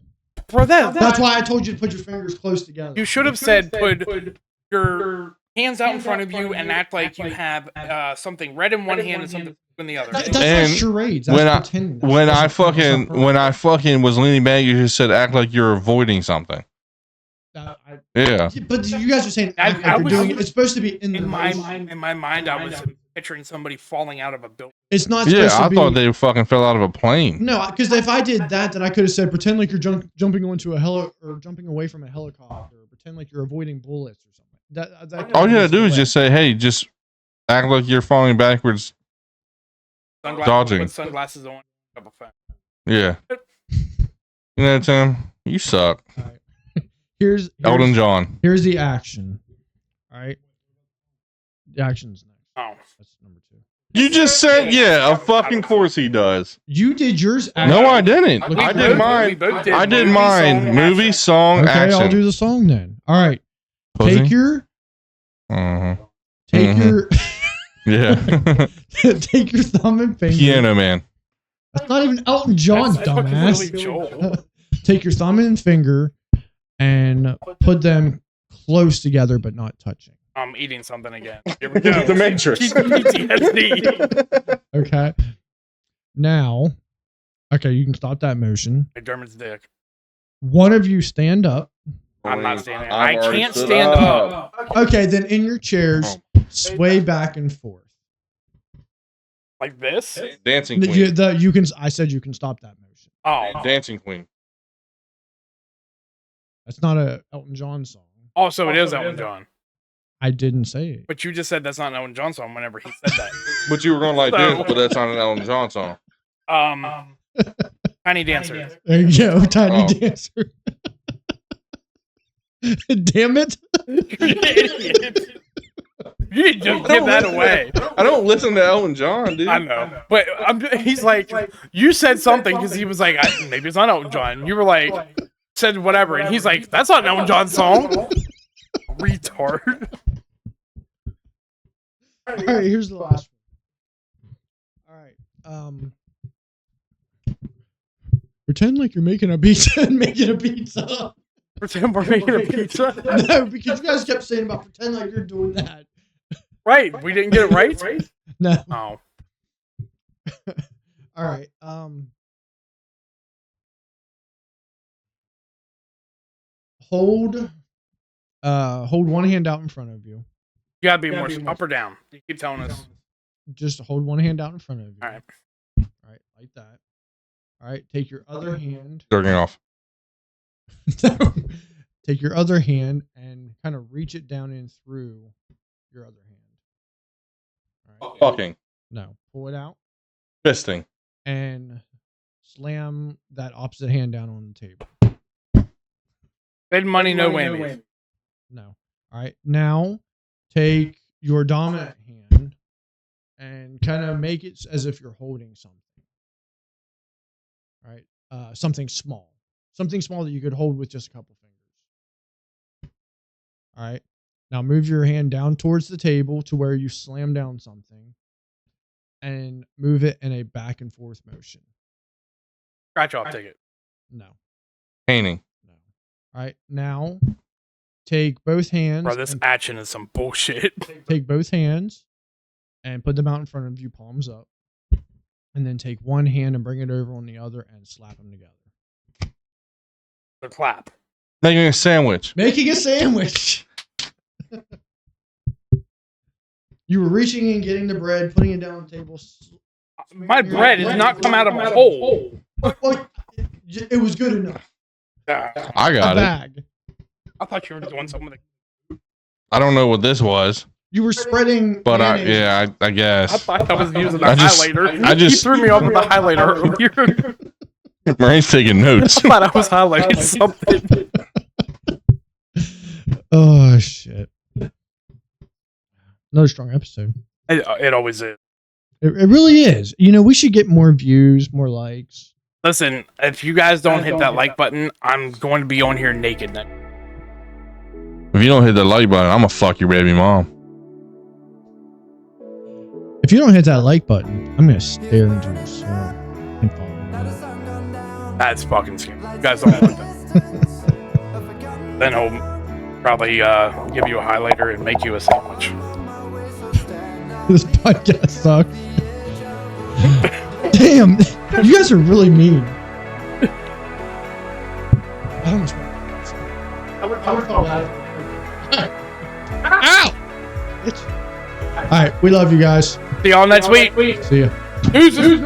For that, That's why I told you to put your fingers close together. you should have said put your hands out in front of you and act like you have something red in one hand and something in the other. That's not And charades. That's pretending. When I That's not fucking was leaning back, you just said act like you're avoiding something. Yeah. But you guys are saying act like I you're was- doing it. It's supposed to be in the In my motion. mind, I was picturing somebody falling out of a building. It's not Yeah, supposed to I be. thought they fucking fell out of a plane. No, because if I did that, then I could have said pretend like you're jumping onto a or jumping away from a helicopter, or pretend like you're avoiding bullets or something. That All you gotta goes do is away. just say, hey, just act like you're falling backwards. Dodging. Put sunglasses on. Up a phone. Yeah. You know, Tim, you suck. All right. Here's Elton John. Here's the action. All right. The action's next. Oh. That's number 2. You just said, yeah, of fucking course he does. You did yours. No, I didn't. We I both- did mine. we both did I did movie, mine. song, Movie, action. song, Okay, action. I'll do the song then. All right. Pussy? Take your. Take Mhm. your. Yeah. Take your thumb and finger. Piano Man. That's not even Elton John, That's fucking dumbass. Billy Joel. Take your thumb and finger and put them close together but not touching. I'm eating something again. Here we go. The Matrix. PTSD. Okay. Now, okay, you can stop that motion. Like Dermot's dick. One of you stand up. I'm not standing. I've I already can't stood stand up. Okay, then in your chairs, sway back and forth. Like this? Dancing Queen. You can. I said you can stop that motion. Oh. Dancing Queen. That's not a Elton John song. Also, it is Elton John. I didn't say it. But you just said that's not an Elton John song whenever he said that. But you were going like So- this, but that's not an Elton John song. Tiny Dancer. There you go, Tiny Oh. Dancer. Damn it. You're an idiot. You didn't just give that away. I don't listen to Elton John, dude. I know. But he's like, you said something because he was like, maybe it's not Elton John. You were like, said whatever. And he's like, that's not an Elton John song. Retard. All right, here's the last one. All right. Pretend like you're making a pizza and making a pizza. Pretend we're making a pizza. No, because you guys kept saying about pretend like you're doing that. Right. We didn't get it right? No. Oh. All right. Hold one hand out in front of you. You gotta be more up or down. You keep telling us. Just hold one hand out in front of you. All right. All right, like that. All right, take your other hand. Jerking off. Take your other hand and kind of reach it down in through your other hand. All right. Fucking. No, pull it out Fisting. and slam that opposite hand down on the table. Bid money, no whammies. No. All right. Now take your dominant hand and kind of make it as if you're holding something. All right. Something small. Something small that you could hold with just a couple fingers. All right. Now move your hand down towards the table to where you slam down something and move it in a back and forth motion. Scratch off ticket. No. Painting. No. All right. Now take both hands. Bro, this and action is some bullshit. take both hands and put them out in front of you, palms up. And then take one hand and bring it over on the other and slap them together. The clap. Making a sandwich. Making a sandwich. You were reaching in, getting the bread, putting it down on the table. My bread did not come out of a hole. Well, it was good enough. I got A it. bag. I thought you were doing something with it. I don't know what this was, You were spreading. but I mayonnaise. guess. I thought I was using the I just- highlighter. I just- You threw me off with the highlighter earlier. Marie's taking notes. I thought I was highlighting something. Oh shit! Another strong episode. It always is. It really is. You know, we should get more views, more likes. Listen, if you guys don't hit that like button, I'm going to be on here naked next. If you don't hit the like button, I'm gonna fuck your baby mom. If you don't hit that like button, I'm gonna stare into your soul and follow you. That's fucking scary. You guys don't want that. Then he'll probably give you a highlighter and make you a sandwich. This podcast sucks. Damn, you guys are really mean. I almost Ow! All right, we love you guys. See y'all next week. See ya. Deuces.